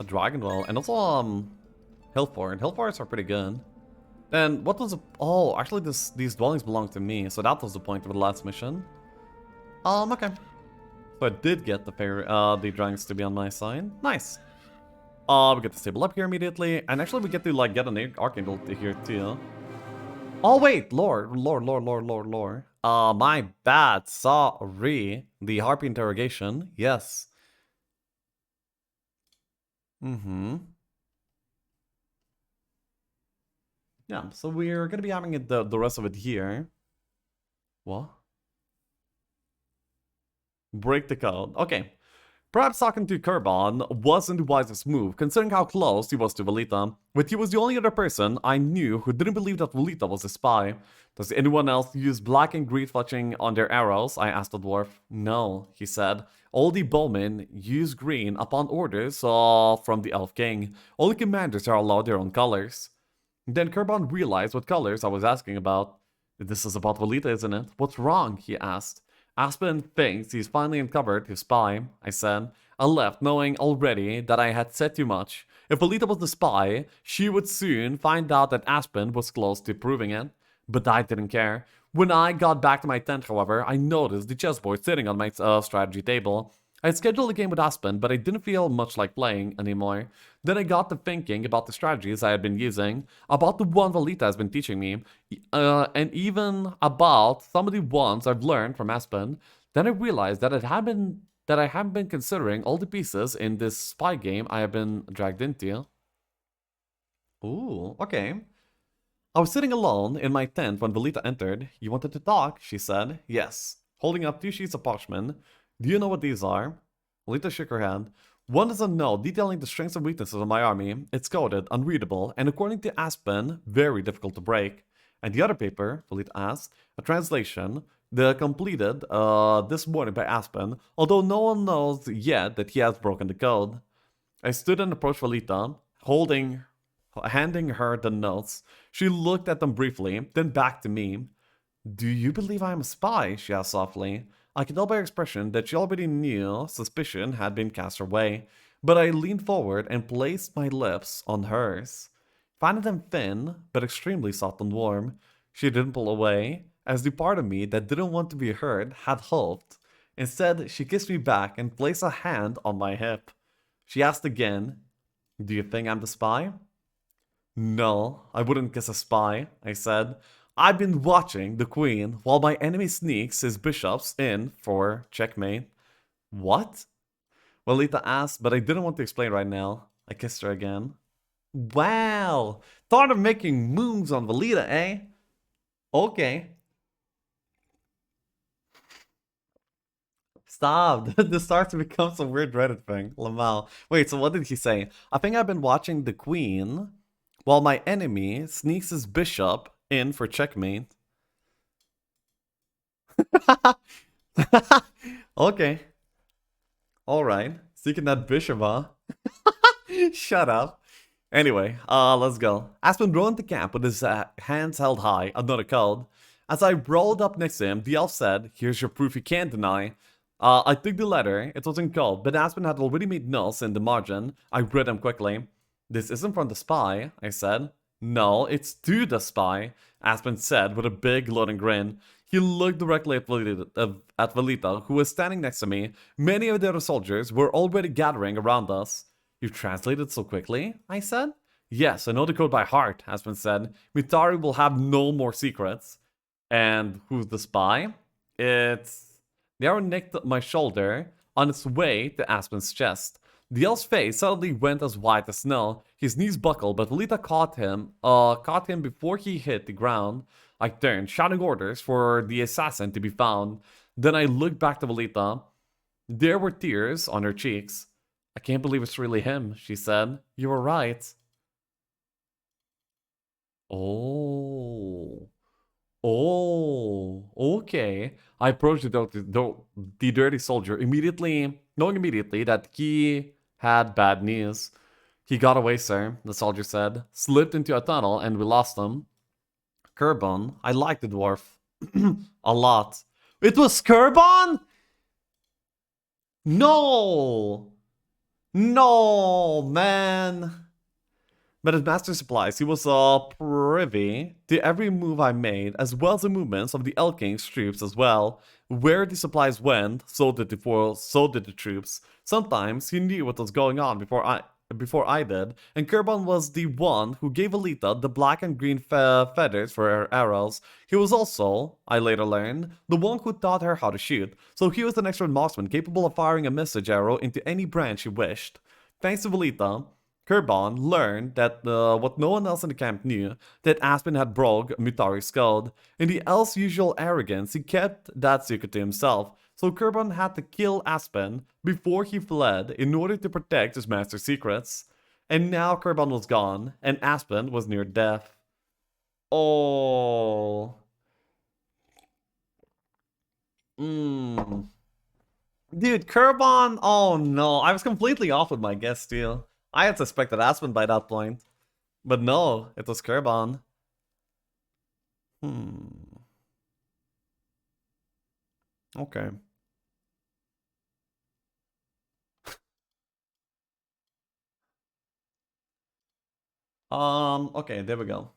A Dragon Well, and also Hillfort. Hillforts are pretty good. And what was the... Oh, actually these dwellings belong to me, so that was the point of the last mission. Okay. So I did get the dragons to be on my side. Nice. We get to stable up here immediately, and actually we get to like get an Archangel here too. Oh wait, lore. My bad, sorry. The Harpy interrogation, yes. Yeah, so we're gonna be having it the rest of it here. What? Break the code. Okay. Perhaps talking to Kerban wasn't the wisest move, considering how close he was to Velita, but he was the only other person I knew who didn't believe that Velita was a spy. Does anyone else use black and green fletching on their arrows? I asked the dwarf. No, he said. All the bowmen use green upon orders from the Elf King. Only commanders are allowed their own colors. Then Kerban realized what colors I was asking about. This is about Velita, isn't it? What's wrong? He asked. Aspen thinks he's finally uncovered his spy, I said. I left knowing already that I had said too much. If Velita was the spy, she would soon find out that Aspen was close to proving it. But I didn't care. When I got back to my tent, however, I noticed the chessboard sitting on my strategy table. I had scheduled a game with Aspen, but I didn't feel much like playing anymore. Then I got to thinking about the strategies I had been using, about the one Velita has been teaching me, and even about some of the ones I've learned from Aspen. Then I realized that I haven't been considering all the pieces in this spy game I have been dragged into. Ooh, okay. I was sitting alone in my tent when Velita entered. You wanted to talk, she said. Yes. Holding up 2 sheets of parchment. Do you know what these are? Velita shook her head. One is a note detailing the strengths and weaknesses of my army. It's coded, unreadable, and according to Aspen, very difficult to break. And the other paper, Velita asked, a translation, completed this morning by Aspen, although no one knows yet that he has broken the code. I stood and approached Velita, handing her the notes. She looked at them briefly, then back to me. Do you believe I am a spy? She asked softly. I could tell by her expression that she already knew suspicion had been cast her way, but I leaned forward and placed my lips on hers. Finding them thin, but extremely soft and warm, she didn't pull away, as the part of me that didn't want to be hurt had hoped. Instead, she kissed me back and placed a hand on my hip. She asked again, Do you think I'm the spy? No, I wouldn't kiss a spy, I said. I've been watching the queen while my enemy sneaks his bishops in for checkmate. What? Velita asked, but I didn't want to explain right now. I kissed her again. Wow! Thought of making moves on Velita, eh? Okay. Stop. This starts to become some weird Reddit thing. Lamal. Wait, so what did he say? I think I've been watching the queen while my enemy sneaks his bishop in for checkmate. Okay. Alright. Seeking that bishop, huh? Shut up. Anyway, let's go. Aspen rode into camp with his hands held high, another code. As I rolled up next to him, the elf said, "Here's your proof you can't deny." I took the letter. It was in code, but Aspen had already made notes in the margin. I read them quickly. "This isn't from the spy," I said. "No, it's to the spy," Aspen said with a big gloating grin. He looked directly at Velita, who was standing next to me. Many of the other soldiers were already gathering around us. "You've translated so quickly?" I said. "Yes, I know the code by heart," Aspen said. "Mitari will have no more secrets." "And who's the spy?" "It's..." The arrow nicked my shoulder on its way to Aspen's chest. The elf's face suddenly went as white as snow. His knees buckled, but Velita caught him before he hit the ground. I turned, shouting orders for the assassin to be found. Then I looked back to Velita. There were tears on her cheeks. "I can't believe it's really him," she said. "You were right." Oh. Oh, okay. I approached the dirty soldier immediately, knowing immediately that he had bad news. "He got away, sir," the soldier said. "Slipped into a tunnel and we lost him." Kerbon, I liked the dwarf. A lot. It was Kerbon? No! No, man. But at Master Supplies, he was privy to every move I made, as well as the movements of the Elk King's troops as well. Where the supplies went, so did the troops. Sometimes he knew what was going on before I did, and Kerbon was the one who gave Alita the black and green feathers for her arrows. He was also, I later learned, the one who taught her how to shoot, so he was an expert marksman capable of firing a message arrow into any branch he wished. Thanks to Velita, Kerbon learned that what no one else in the camp knew, that Aspen had broke Mutari's code. In the elf's usual arrogance, he kept that secret to himself, so Kerbon had to kill Aspen before he fled in order to protect his master's secrets. And now Kerbon was gone, and Aspen was near death. Oh. Dude, Kerbon, oh no, I was completely off with my guess too. I had suspected Aspen by that point. But no, it was Kerbon. Okay. Okay, there we go.